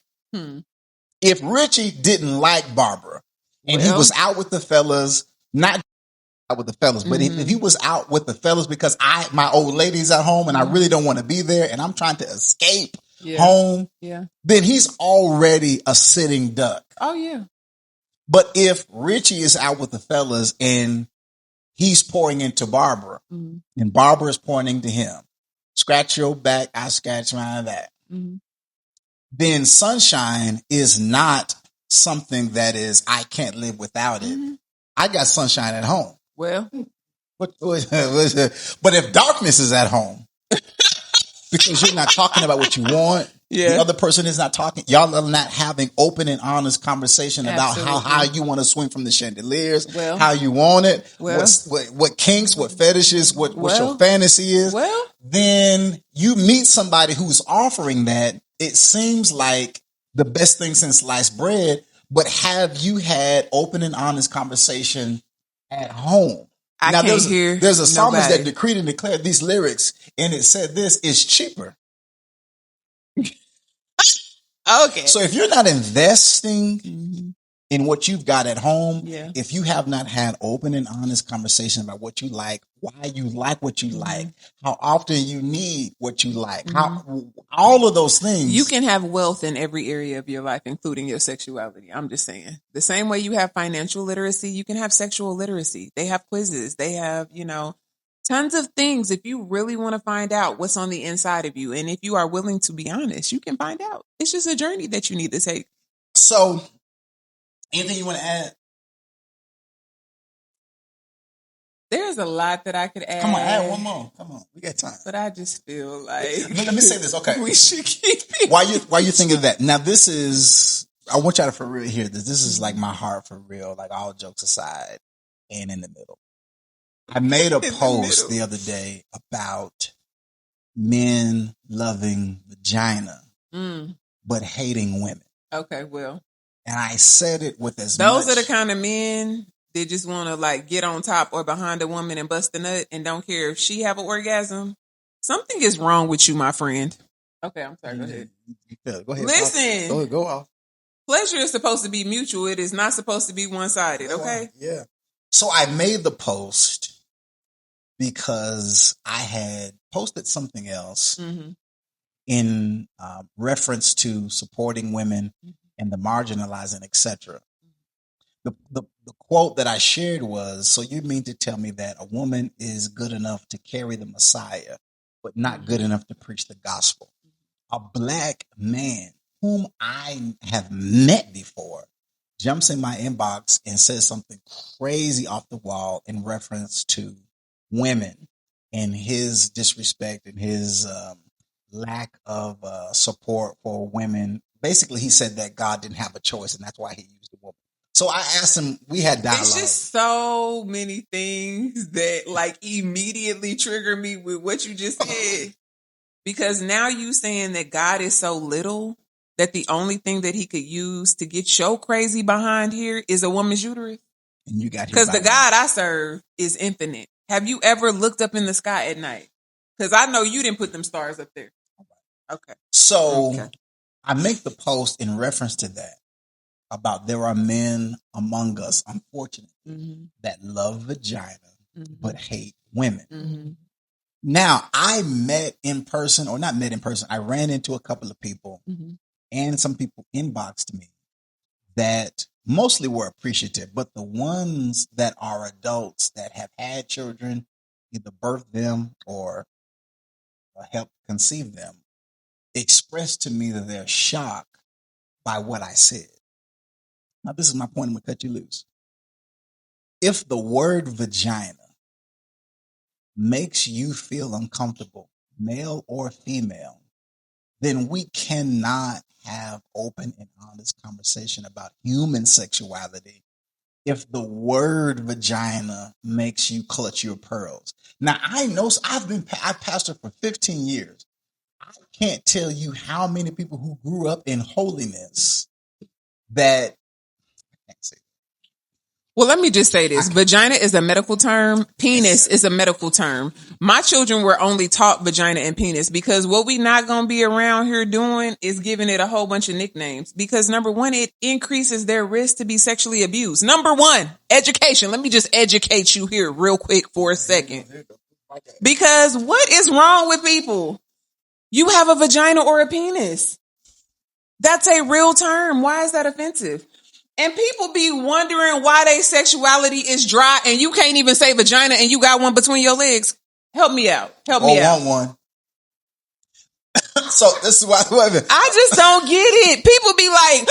if Richie didn't like Barbara and he was out with the fellas, not out with the fellas, but if he was out with the fellas because my old lady's at home and I really don't want to be there and I'm trying to escape home, then he's already a sitting duck. Oh yeah. But if Richie is out with the fellas and he's pouring into Barbara and Barbara is pouring into him, scratch your back, I scratch my back. Then sunshine is not something that is, I can't live without it. I got sunshine at home. Well, But if darkness is at home, because you're not talking about what you want, the other person is not talking. Y'all are not having open and honest conversation about how high you want to swing from the chandeliers, how you want it, what kinks, what fetishes, what your fantasy is. Then you meet somebody who's offering that. It seems like the best thing since sliced bread. But have you had open and honest conversation at home? Now, there's a psalmist that decreed and declared these lyrics, and it said this is cheaper. Okay. So if you're not investing in what you've got at home, if you have not had open and honest conversation about what you like, why you like what you like, how often you need what you like, how all of those things. You can have wealth in every area of your life, including your sexuality. I'm just saying. The same way you have financial literacy, you can have sexual literacy. They have quizzes. They have, tons of things. If you really want to find out what's on the inside of you, and if you are willing to be honest, you can find out. It's just a journey that you need to take. So, anything you want to add? There's a lot that I could add. Come on, add one more. Come on, we got time. But I just feel like let me say this. Okay, we should keep it. Why you thinking of that? Now, this is. I want y'all to for real hear this. This is like my heart for real. Like all jokes aside, and in the middle. I made a post the other day about men loving vagina, but hating women. Okay, well. And I said it with those are the kind of men that just want to like get on top or behind a woman and bust a nut and don't care if she have an orgasm. Something is wrong with you, my friend. Okay, I'm sorry. Go ahead. Go ahead. Listen. Go off. Pleasure is supposed to be mutual. It is not supposed to be one-sided, okay? Yeah. So I made the post because I had posted something else in reference to supporting women and the marginalizing, etc. The quote that I shared was, so you mean to tell me that a woman is good enough to carry the Messiah, but not good enough to preach the gospel? A black man whom I have met before jumps in my inbox and says something crazy off the wall in reference to women and his disrespect and his lack of support for women. Basically, he said that God didn't have a choice, and that's why he used the woman. So I asked him, we had dialogue. It's just so many things that like immediately trigger me with what you just said. Because now you saying that God is so little that the only thing that he could use to get your crazy behind here is a woman's uterus. And you got because the God I serve is infinite. Have you ever looked up in the sky at night? Because I know you didn't put them stars up there. Okay. So I make the post in reference to that about there are men among us, unfortunately, that love vagina but hate women. Now, I met in person, or not met in person, I ran into a couple of people and some people inboxed me that mostly were appreciative, but the ones that are adults that have had children, either birthed them or helped conceive them, expressed to me that they're shocked by what I said. Now, this is my point. I'm going to cut you loose. If the word vagina makes you feel uncomfortable, male or female, then we cannot have open and honest conversation about human sexuality if the word vagina makes you clutch your pearls. Now, I know I've pastored for 15 years. I can't tell you how many people who grew up in holiness that I can't say. Well, let me just say this. Vagina is a medical term. Penis is a medical term. My children were only taught vagina and penis because what we not going to be around here doing is giving it a whole bunch of nicknames. Because number one, it increases their risk to be sexually abused. Number one, education. Let me just educate you here real quick for a second. Because what is wrong with people? You have a vagina or a penis. That's a real term. Why is that offensive? And people be wondering why their sexuality is dry and you can't even say vagina and you got one between your legs. Help me out. Help me out. Want one. So this is why I just don't get it. People be like,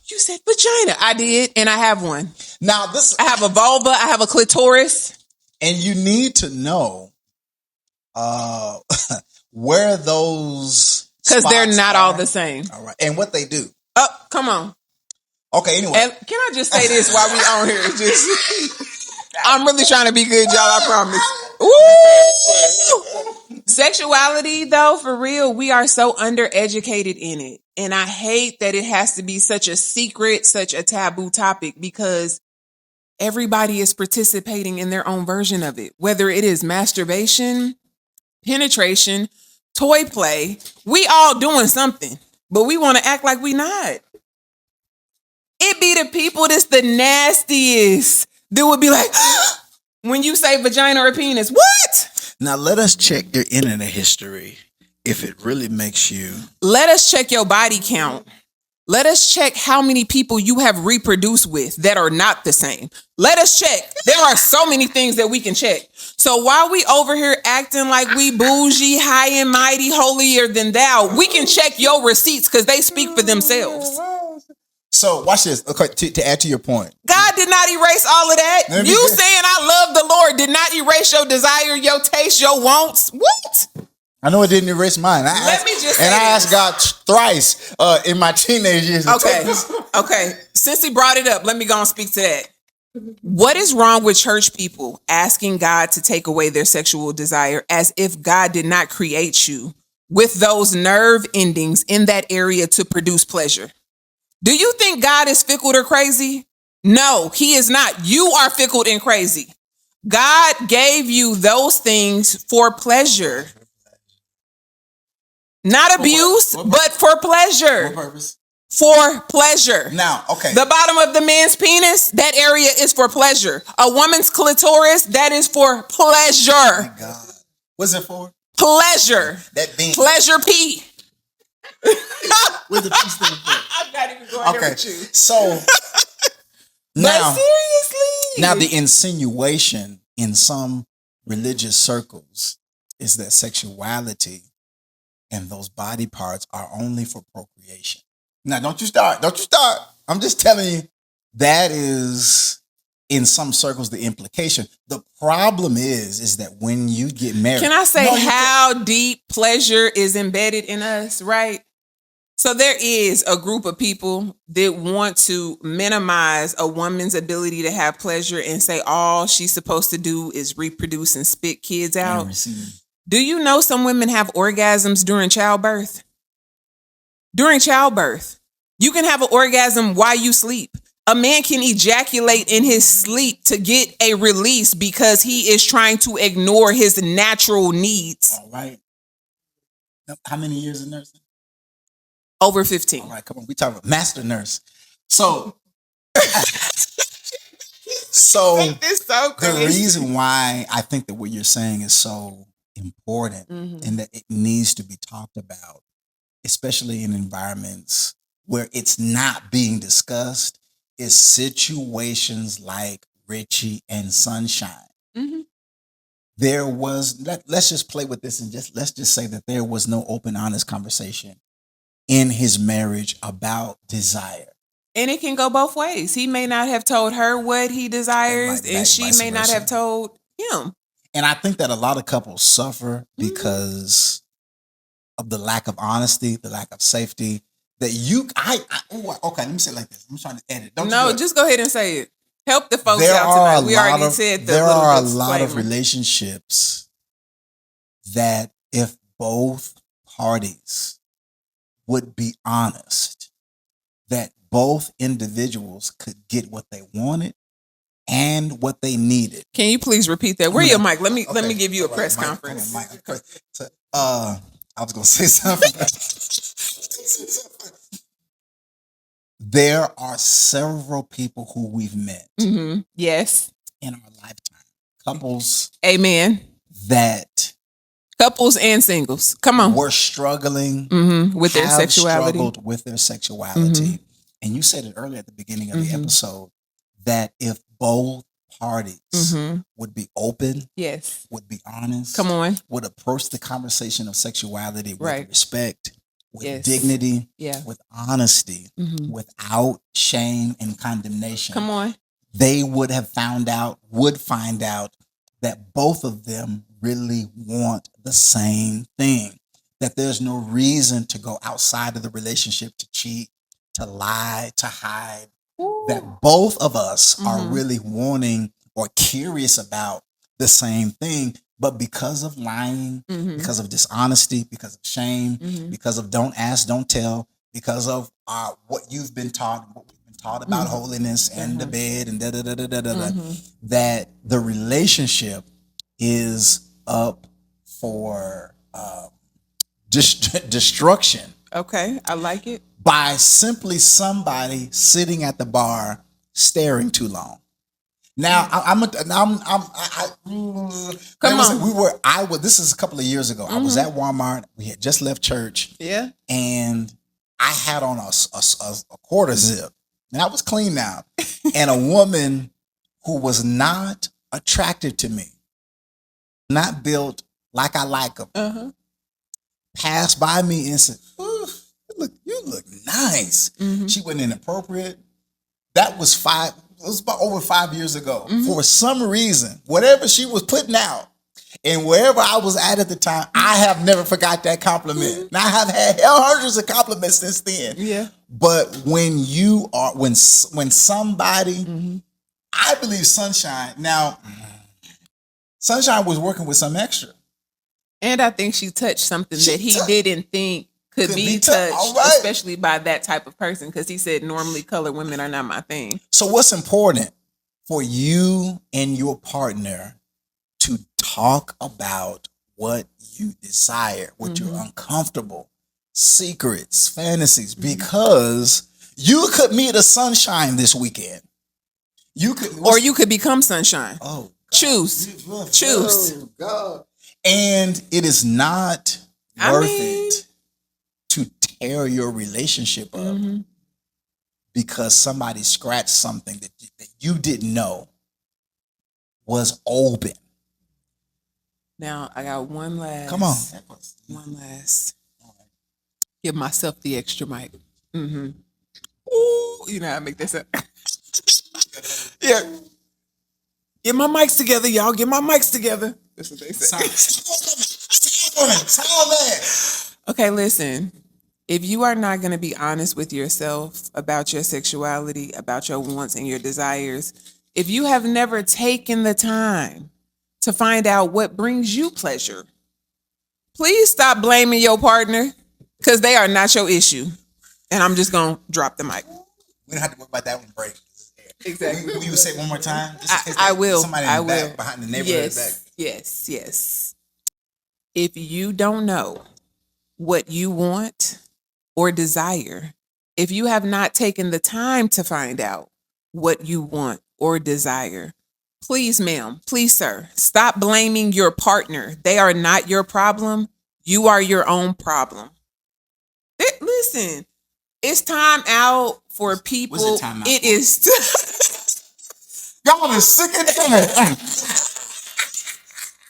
you said vagina. I did, and I have one. Now I have a vulva. I have a clitoris. And you need to know where those because they're spots not are. all the same. All right. And what they do. Oh, come on. Okay, anyway. And can I just say this while we on here? I'm really trying to be good, y'all, I promise. Woo! Sexuality, though, for real, we are so undereducated in it. And I hate that it has to be such a secret, such a taboo topic, because everybody is participating in their own version of it. Whether it is masturbation, penetration, toy play, we all doing something, but we want to act like we not. It be the people that's the nastiest that would be like, when you say vagina or penis, what? Now let us check your internet history if it really makes you. Let us check your body count. Let us check how many people you have reproduced with that are not the same. Let us check. There are so many things that we can check. So while we over here acting like we bougie, high and mighty, holier than thou, we can check your receipts because they speak for themselves. So watch this. Okay, to add to your point, God did not erase all of that. You saying I love the Lord did not erase your desire, your taste, your wants. What? I know it didn't erase mine. I asked God thrice in my teenage years. Okay. Since he brought it up, let me go and speak to that. What is wrong with church people asking God to take away their sexual desire as if God did not create you with those nerve endings in that area to produce pleasure? Do you think God is fickle or crazy? No, he is not. You are fickle and crazy. God gave you those things for pleasure. Not abuse, but for pleasure. What purpose? For pleasure. Now, okay. The bottom of the man's penis, that area is for pleasure. A woman's clitoris, that is for pleasure. Oh my God. What's it for? Pleasure. That being. Pleasure P. Where's the P stand for? I'm not even going there with you. So now, but seriously. Now the insinuation in some religious circles is that sexuality and those body parts are only for procreation. Now, don't you start. I'm just telling you, that is in some circles the implication. The problem is that when you get married. Can I say how deep pleasure is embedded in us, right? So there is a group of people that want to minimize a woman's ability to have pleasure and say all she's supposed to do is reproduce and spit kids out. Do you know some women have orgasms during childbirth? During childbirth. You can have an orgasm while you sleep. A man can ejaculate in his sleep to get a release because he is trying to ignore his natural needs. All right. How many years in nursing? Over 15. All right, come on. We talking about master nurse. So the reason why I think that what you're saying is so important and that it needs to be talked about, especially in environments where it's not being discussed, is situations like Richie and Sunshine. Mm-hmm. There was, let's just play with this and let's just say that there was no open, honest conversation in his marriage about desire. And it can go both ways. He may not have told her what he desires, and she may not have told him. And I think that a lot of couples suffer because of the lack of honesty, the lack of safety. That okay, let me say it like this. I'm trying to edit. Just go ahead and say it. Help the folks out tonight. We already said there are a lot of relationships that if both parties would be honest, that both individuals could get what they wanted and what they needed. Can you please repeat that? Where your mic? Let me give you a press conference. I was gonna say something. There are several people who we've met. Mm-hmm. Yes. In our lifetime. Couples. Amen. That. Couples and singles. Come on. Were struggling with their sexuality. Struggled with their sexuality. Mm-hmm. And you said it earlier at the beginning of the episode that if both parties would be open, yes, would be honest, come on, would approach the conversation of sexuality with respect, with dignity, with honesty, without shame and condemnation. Come on. They would find out that both of them really want the same thing, that there's no reason to go outside of the relationship to cheat, to lie, to hide, that both of us are really wanting or curious about the same thing, but because of lying, because of dishonesty, because of shame, because of don't ask, don't tell, because of what you've been taught, what we've been taught about holiness and the bed and da da da da da da, that the relationship is up for destruction. Okay, I like it. By simply somebody sitting at the bar staring too long. Now Come on. This is a couple of years ago. I was at Walmart. We had just left church. Yeah. And I had on a quarter zip, and I was clean now. And a woman who was not attracted to me, not built like I like them, passed by me and said, "Ooh, you look nice." She wasn't inappropriate. That was it was about over 5 years ago. For some reason, whatever she was putting out and wherever I was at the time, I have never forgot that compliment. Now I have had hundreds of compliments since then. Yeah. But when somebody, I believe Sunshine. Now, Sunshine was working with some extra. And I think she touched something that he didn't think could be touched, especially by that type of person, because he said normally colored women are not my thing. So what's important for you and your partner to talk about what you desire, what you're uncomfortable, secrets, fantasies, because you could meet a Sunshine this weekend. You could become Sunshine. Oh, God. Choose. Oh, God. And it is not worth it to tear your relationship up because somebody scratched something that you didn't know was open. Now, I got one last. Come on. One last. Give myself the extra mic. Ooh, you know how I make this up. Yeah. Get my mics together, y'all. Get my mics together. That's what they say. Okay, listen. If you are not going to be honest with yourself about your sexuality, about your wants and your desires, if you have never taken the time to find out what brings you pleasure, please stop blaming your partner because they are not your issue. And I'm just going to drop the mic. We don't have to worry about that one break. Exactly. Will you say it one more time? I will. Somebody in the back, behind the neighborhood back. Yes. If you don't know what you want or desire, if you have not taken the time to find out what you want or desire, please, ma'am, please, sir, stop blaming your partner. They are not your problem. You are your own problem. Listen, it's time out for people. What's the time out it for? Is. Y'all are sick and tired.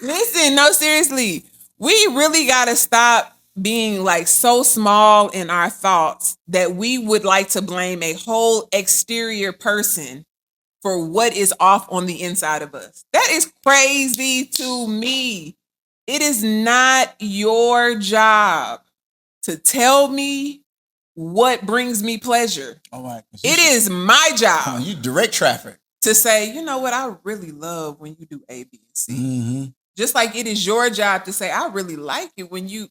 Listen, no, seriously. We really got to stop being like so small in our thoughts that we would like to blame a whole exterior person for what is off on the inside of us. That is crazy to me. It is not your job to tell me what brings me pleasure. All right. It is my job. You direct traffic. To say, you know what, I really love when you do A, B, and C. Just like it is your job to say, I really like it when you.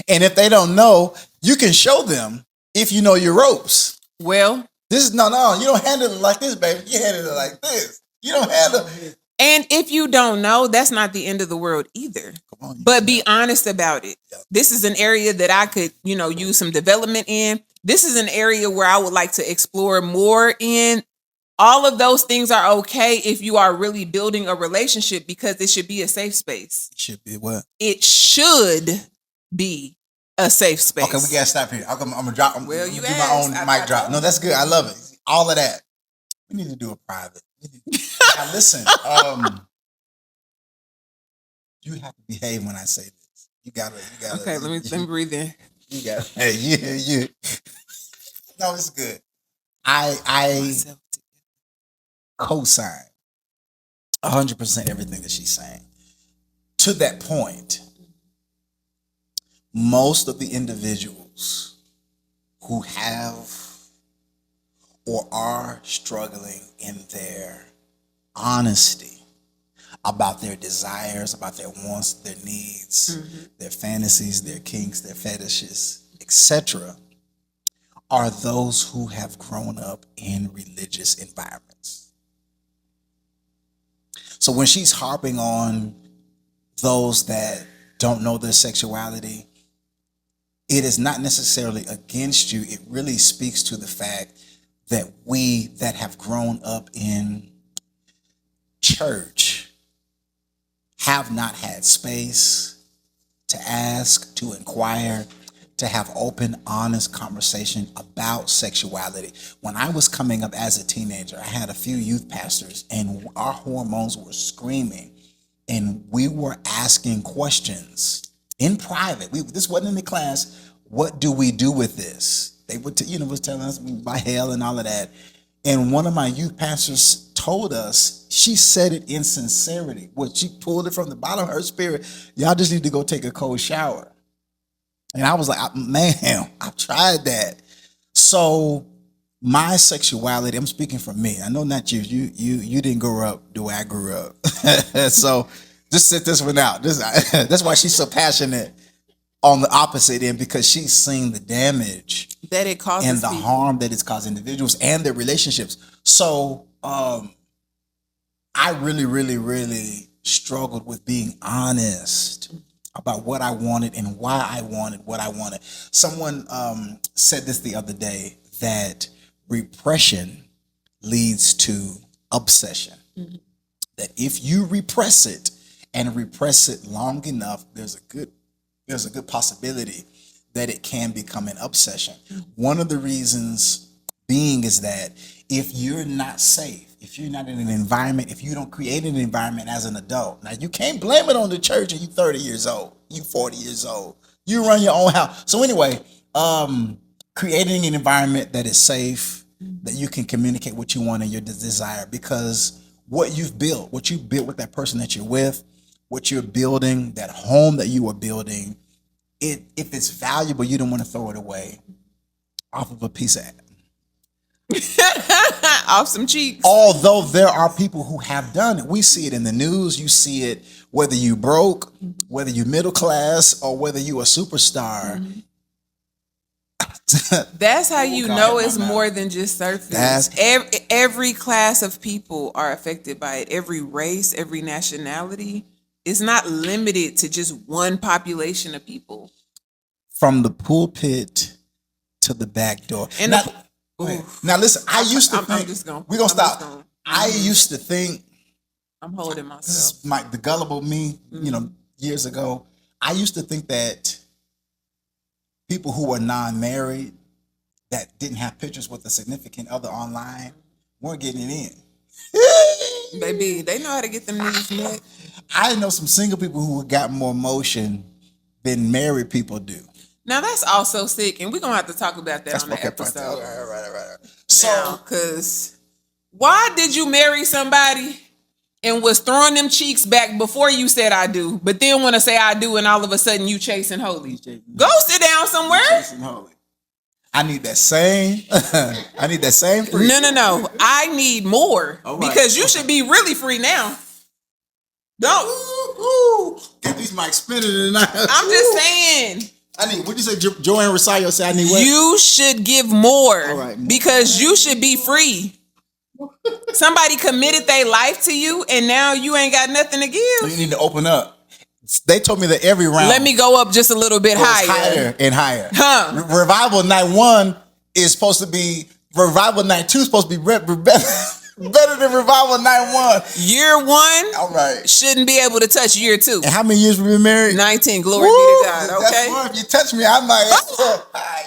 And if they don't know, you can show them if you know your ropes. Well, this is no, you don't handle it like this, baby. You handle it like this. You don't handle it. And if you don't know, that's not the end of the world either. Come on, but be honest about it. Yeah. This is an area that I could, use some development in. This is an area where I would like to explore more in. All of those things are okay if you are really building a relationship because it should be a safe space. It should be what? It should be a safe space. Okay, we gotta stop here. I'm gonna drop. Well, you do my own mic drop. No, that's good. I love it. All of that. We need to do a private. Now, listen. You have to behave when I say this. You gotta. Okay, let me breathe in. You got. Hey, yeah. No, it's good. I co-sign 100% everything that she's saying. To that point, most of the individuals who have or are struggling in their honesty about their desires, about their wants, their needs, their fantasies, their kinks, their fetishes, etc., are those who have grown up in religious environments. So when she's harping on those that don't know their sexuality, it is not necessarily against you. It really speaks to the fact that we that have grown up in church have not had space to ask, to inquire, to have open, honest conversation about sexuality. When I was coming up as a teenager, I had a few youth pastors and our hormones were screaming and we were asking questions in private. This wasn't in the class. What do we do with this? They would, was telling us by hell and all of that. And one of my youth pastors told us, she said it in sincerity. What she pulled it from the bottom of her spirit. Y'all just need to go take a cold shower. And I was like, man, I've tried that. So my sexuality, I'm speaking for me. I know not you. You didn't grow up the way I grew up. So just sit this one out. That's why she's so passionate on the opposite end, because she's seen the damage that it causes and the people. harm that it's caused individuals and their relationships. So I really, really, really struggled with being honest about what I wanted and why I wanted what I wanted. Someone said this the other day, that repression leads to obsession. Mm-hmm. That if you repress it and repress it long enough, there's a good possibility that it can become an obsession. One of the reasons being is that if you're not safe, if you're not in an environment, if you don't create an environment as an adult, now you can't blame it on the church and you 30 years old, you 40 years old, you run your own house. So anyway, creating an environment that is safe, that you can communicate what you want and your desire, because what you built with that person that you're with, what you're building, that home that you are building, if it's valuable, you don't want to throw it away off of a piece of off some cheeks. Although there are people who have done it. We see it in the news. You see it whether you broke, whether you middle class, or whether you a superstar. Mm-hmm. That's how you know it's more than just surface. Every class of people are affected by it. Every race, every nationality. It's not limited to just one population of people. From the pulpit to the back door. And now listen, I used to think, we're going to stop. I used to think, I'm holding myself. This is the gullible me, years ago. I used to think that people who were non-married, that didn't have pictures with a significant other online, weren't getting it in. Baby, they know how to get them niggas met. I know some single people who got more motion than married people do. Now that's also sick, and we're gonna have to talk about that on the episode. All right. So, because why did you marry somebody and was throwing them cheeks back before you said I do, but then want to say I do, and all of a sudden you chasing holy? Go sit down somewhere. Chasing holy. I need that same. I need that same free. No. I need more because you should be really free now. Don't get these mics spinning tonight. I'm just saying. I need. What did you say? Joanne Rosario said I need what? You should give more because you should be free. Somebody committed their life to you, and now you ain't got nothing to give. You need to open up. They told me that every round. Let me go up just a little bit higher and higher. Revival night 1 is supposed to be. Revival night 2 is supposed to be better than Revival night 1. Year 1, all right, shouldn't be able to touch year 2. And how many years we been married? 19. Glory be to God. Okay. That's more. If you touch me, I might.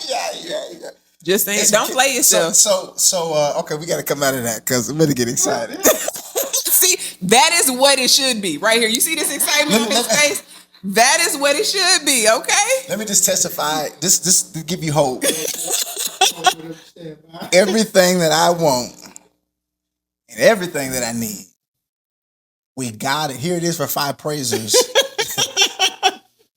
Yeah. Just saying, don't play yourself. So, okay, we got to come out of that because I'm gonna get excited. See, that is what it should be right here. You see this excitement on his face? That is what it should be. Okay. Let me just testify. This to give you hope. Everything that I want and everything that I need We got it. Here it is for 5 praisers.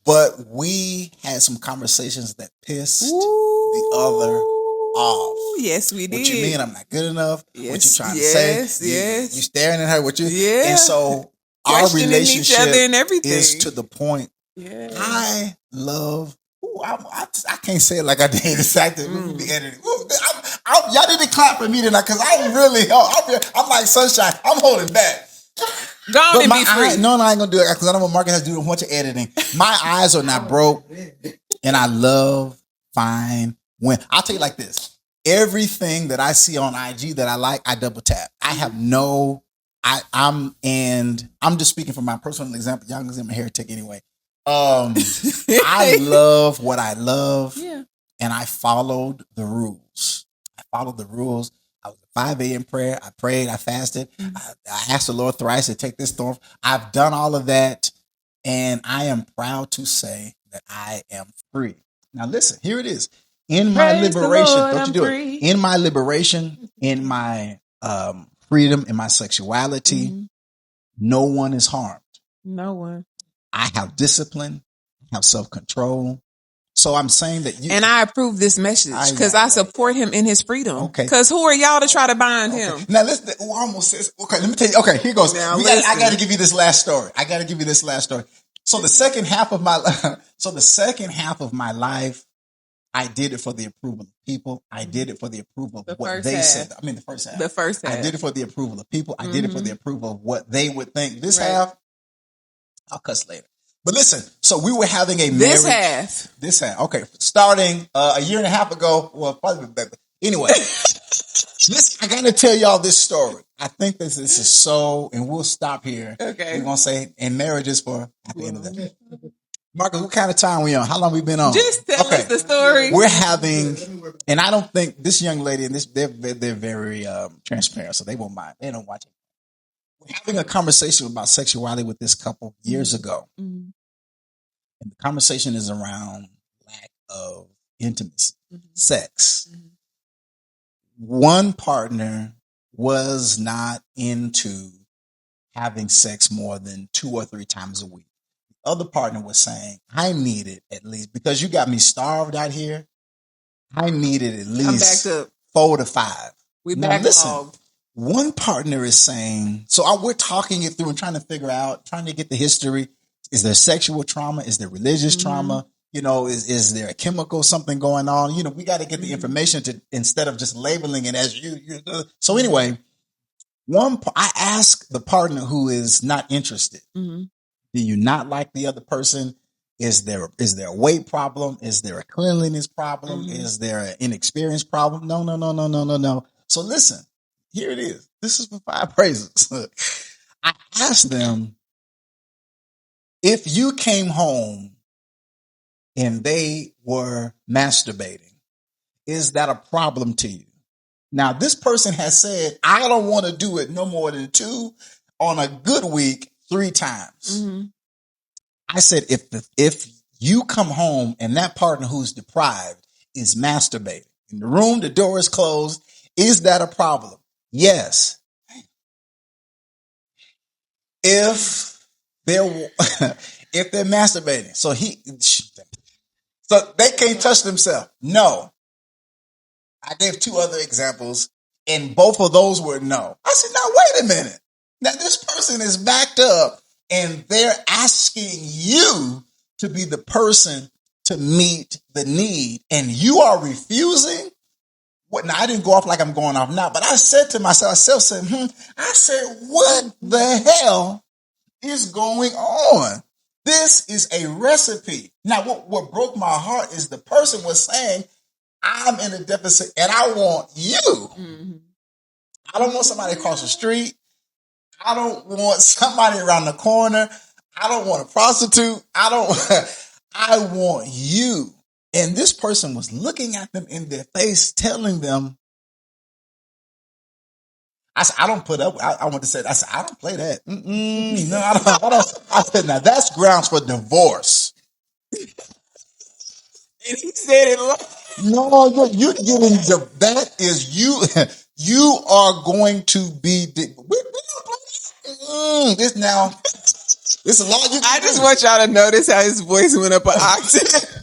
But we had some conversations that pissed the other off. Yes, we did. What you mean I'm not good enough? Yes, what you trying to say? Yes. You staring at her? What you? Yeah. And so our relationship each other and everything is to the point. Yeah. I love. Ooh, I can't say it like I did exactly. We be editing. Y'all didn't clap for me tonight because I'm like Sunshine. I'm holding back. Go on and be free. No, I ain't gonna do it because I know what Marcus has to do a bunch of editing. My eyes are not broke, and I love fine women. I'll tell you like this: everything that I see on IG that I like, I double tap. I have no. I'm just speaking from my personal example. Y'all can see my hair tick anyway. I love what I love, and I followed the rules. I was at 5 a.m. prayer. I prayed. I fasted. I asked the Lord thrice to take this storm. I've done all of that, and I am proud to say that I am free. Now, listen. Here it is. In my liberation, don't you do it? In my liberation, in my freedom, in my sexuality, no one is harmed. No one. I have discipline. I have self-control. So I'm saying that you... And I approve this message because I support him in his freedom. Okay. Because who are y'all to try to bind him? Now, listen. I almost says... Okay, let me tell you. Okay, here goes. Now, I got to give you this last story. So the second half of my life, I did it for the approval of people. I did it for the approval of what they said. I mean, the first half. The first half. I did it for the approval of people. I did it for the approval of what they would think. This half, I'll cuss later. But listen, so we were having a marriage. This half. Okay. Starting a year and a half ago. Well, probably better. Anyway, listen, I got to tell y'all this story. I think this is so, and we'll stop here. Okay. We're going to say, and marriage is for at the end of the day. Marcus, what kind of time we on? How long we been on? Just tell us the story. We're having, and I don't think this young lady and they're very transparent, so they won't mind. They don't watch it. We're having a conversation about sexuality with this couple years ago. And the conversation is around lack of intimacy, sex. One partner was not into having sex more than 2 or 3 times a week. The other partner was saying, I need it at least, because you got me starved out here. I need it at least 4 to 5. We backlogged. One partner is saying, so we're talking it through and trying to figure out, trying to get the history. Is there sexual trauma? Is there religious trauma? You know, is there a chemical, something going on? You know, we got to get the information to, instead of just labeling it as you. So anyway, I ask the partner who is not interested, do you not like the other person? Is there a weight problem? Is there a cleanliness problem? Is there an inexperience problem? No. So listen, here it is. This is for 5 praises. I asked them, if you came home and they were masturbating, is that a problem to you? Now, this person has said, I don't want to do it no more than 2, on a good week, 3 times. I said, if you come home and that partner who's deprived is masturbating in the room, the door is closed, is that a problem? Yes. If they're masturbating, so they can't touch themselves. No. I gave 2 other examples, and both of those were no. I said, now wait a minute. Now this person is backed up, and they're asking you to be the person to meet the need, and you are refusing. What? Now I didn't go off like I'm going off now, but I said to myself, I said, what the hell is going on? This is a recipe. Now, what broke my heart is the person was saying, I'm in a deficit and I want you. I don't want somebody across the street. I don't want somebody around the corner. I don't want a prostitute. I want you. And this person was looking at them in their face, telling them, I said, I don't put up. I want to say, I said, I don't play that. No, I don't. I said, now that's grounds for divorce. And he said it like, no, you're getting that is you. You are going to be. We don't play that. This now. This is a lot you can I just want y'all to notice how his voice went up an octave.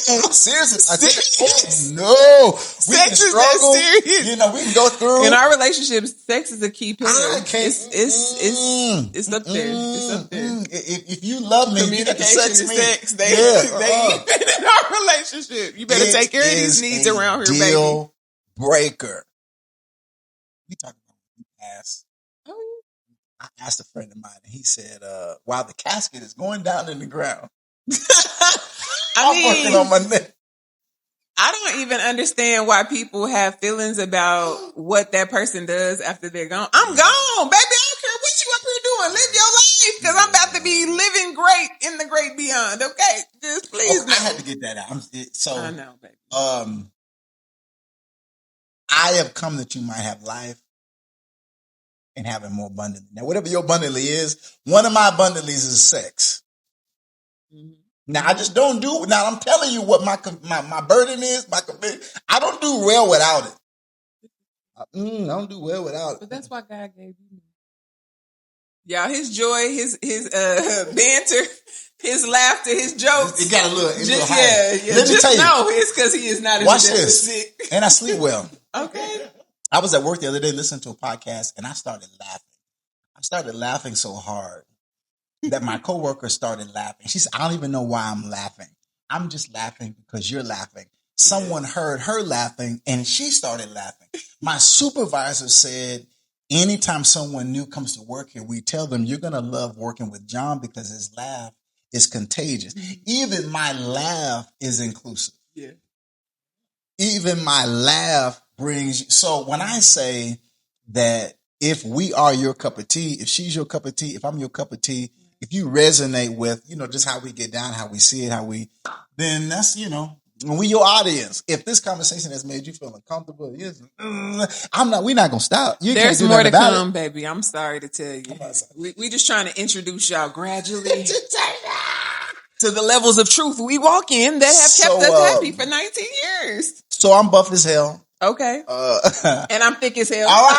I'm serious. No. We can Sex is struggle. that serious. You know, we can go through. In our relationships, sex is a key pillar. I can't. It's up there. It's up there. If you love me, you got to sex me. Sex. They even in our relationship. You better take care of these needs around here, baby. Deal breaker. We talking about ass. I asked a friend of mine, and he said, while the casket is going down in the ground, I'm working on my neck. I don't even understand why people have feelings about what that person does after they're gone. I'm gone, baby. I don't care what you up here doing. Live your life, because I'm about to be living great in the great beyond. Okay, just please. I had to get that out. I know, baby. I have come that you might have life and have it more abundantly. Now, whatever your abundantly is, one of my abundantlies is sex. Mm-hmm. Now, I just don't do it. Now, I'm telling you what my burden is, I don't do well without it. I don't do well without it. But that's why God gave you. Y'all, his joy, his banter, his laughter, his jokes. It got a little higher. Yeah. Let me tell you. No, it's because he is not watch this. And I sleep well. Okay. I was at work the other day listening to a podcast, and I started laughing. I started laughing so hard that my coworker started laughing. She said, I don't even know why I'm laughing. I'm just laughing because you're laughing. Someone heard her laughing, and she started laughing. My supervisor said, anytime someone new comes to work here, we tell them, you're going to love working with John because his laugh is contagious. Even my laugh is inclusive. Yeah. Even my laugh brings you. So when I say that if we are your cup of tea, if she's your cup of tea, if I'm your cup of tea, if you resonate with, just how we get down, how we see it, then that's, when we your audience. If this conversation has made you feel uncomfortable, we're not going to stop. There's more to come, baby. I'm sorry to tell you. We just trying to introduce y'all gradually to the levels of truth we walk in that have kept us happy for 19 years. So I'm buff as hell. Okay. And I'm thick as hell. Oh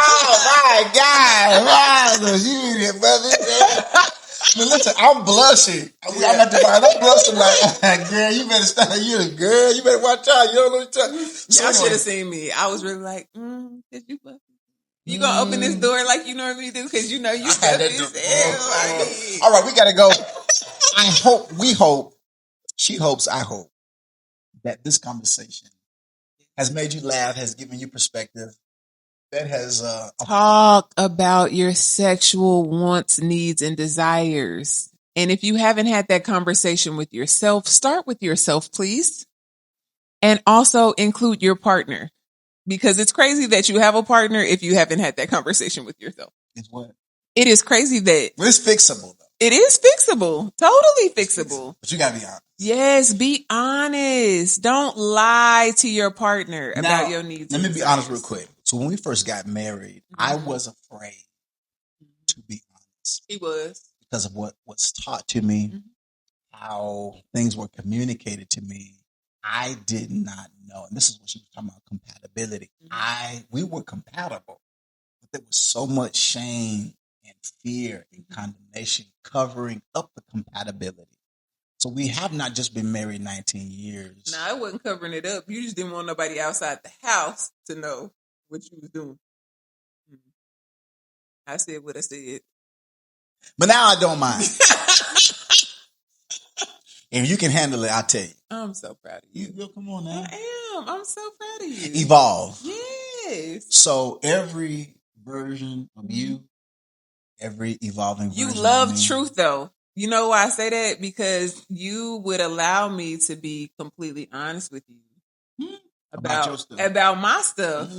my God. Wow. You in here, brother. Listen, I'm blushing. I'm blushing like, girl, you better stop. You better watch out. You don't know what you're talking. Y'all should have seen me. I was really like, did you blush? You gonna open this door like you normally do? Because you stuff is all right, we gotta go. We hope, she hopes, I hope that this conversation has made you laugh, has given you perspective, that has talk about your sexual wants, needs, and desires. And if you haven't had that conversation with yourself, start with yourself, please. And also include your partner. Because it's crazy that you have a partner if you haven't had that conversation with yourself. It's what? It is crazy that it's fixable, though. It is fixable. Totally fixable. But you gotta be honest. Yes, be honest. Don't lie to your partner about your needs. Let me be honest real quick. So when we first got married, I was afraid to be honest. He was. Because of what was taught to me, how things were communicated to me. I did not know. And this is what she was talking about, compatibility. We were compatible, but there was so much shame and fear and condemnation covering up the compatibility. So we have not just been married 19 years. No, I wasn't covering it up. You just didn't want nobody outside the house to know what you was doing. I said what I said. But now I don't mind. If you can handle it, I'll tell you. I'm so proud of you. Come on now. I am. I'm so proud of you. Evolve. Yes. So every version of you, every evolving version of me. You love truth, though. You know why I say that? Because you would allow me to be completely honest with you about my stuff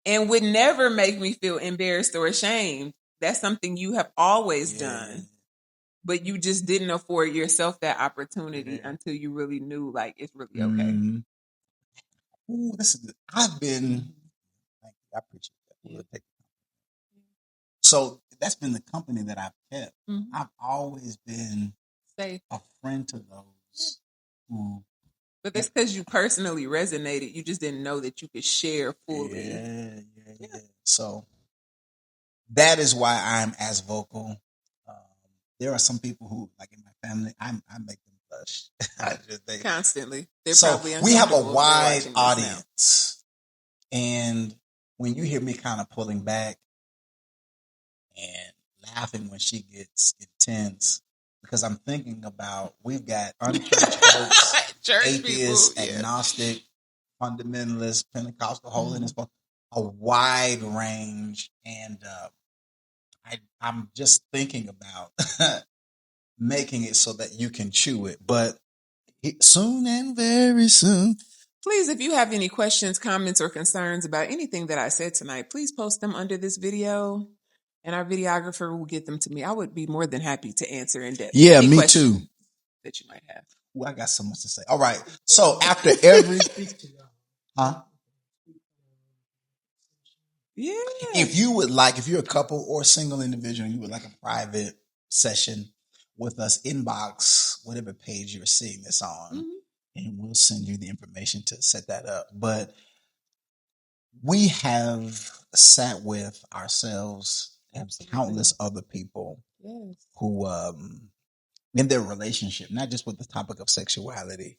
and would never make me feel embarrassed or ashamed. That's something you have always done. But you just didn't afford yourself that opportunity until you really knew, like, it's really okay. Ooh, this is good. I've been, I appreciate that. So that's been the company that I've kept. I've always been safe, a friend to those who. But that's because you personally resonated. You just didn't know that you could share fully. Yeah. So that is why I'm as vocal. Um, there are some people who, like in my family, I make them blush. Constantly. They're So probably we have a uncomfortable if they're wide watching this now. audience, and when you hear me kind of pulling back and laughing when she gets intense, because I'm thinking about we've got unchurched folks, Church atheists, people, yeah. agnostic, fundamentalists, Pentecostal, holiness, a wide range, and I'm just thinking about making it so that you can chew it, but soon and very soon. Please, if you have any questions, comments, or concerns about anything that I said tonight, please post them under this video, and our videographer will get them to me. I would be more than happy to answer in depth. Yeah, any me too. That you might have. Well, I got so much to say. All right. So after every, huh? Yeah. If you would like, if you're a couple or a single individual, you would like a private session with us, inbox whatever page you're seeing this on, and we'll send you the information to set that up. But we have sat with ourselves and countless other people who, in their relationship, not just with the topic of sexuality,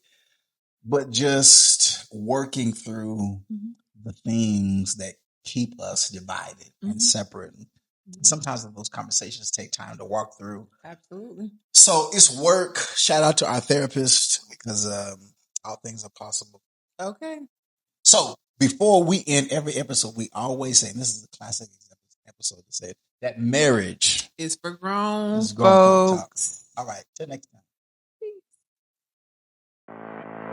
but just working through the things that keep us divided and separate. Sometimes those conversations take time to walk through. Absolutely. So it's work. Shout out to our therapist, because all things are possible. Okay. So before we end every episode, we always say, and this is a classic episode that said, that marriage is for grown folks. folks. All right. Till next time.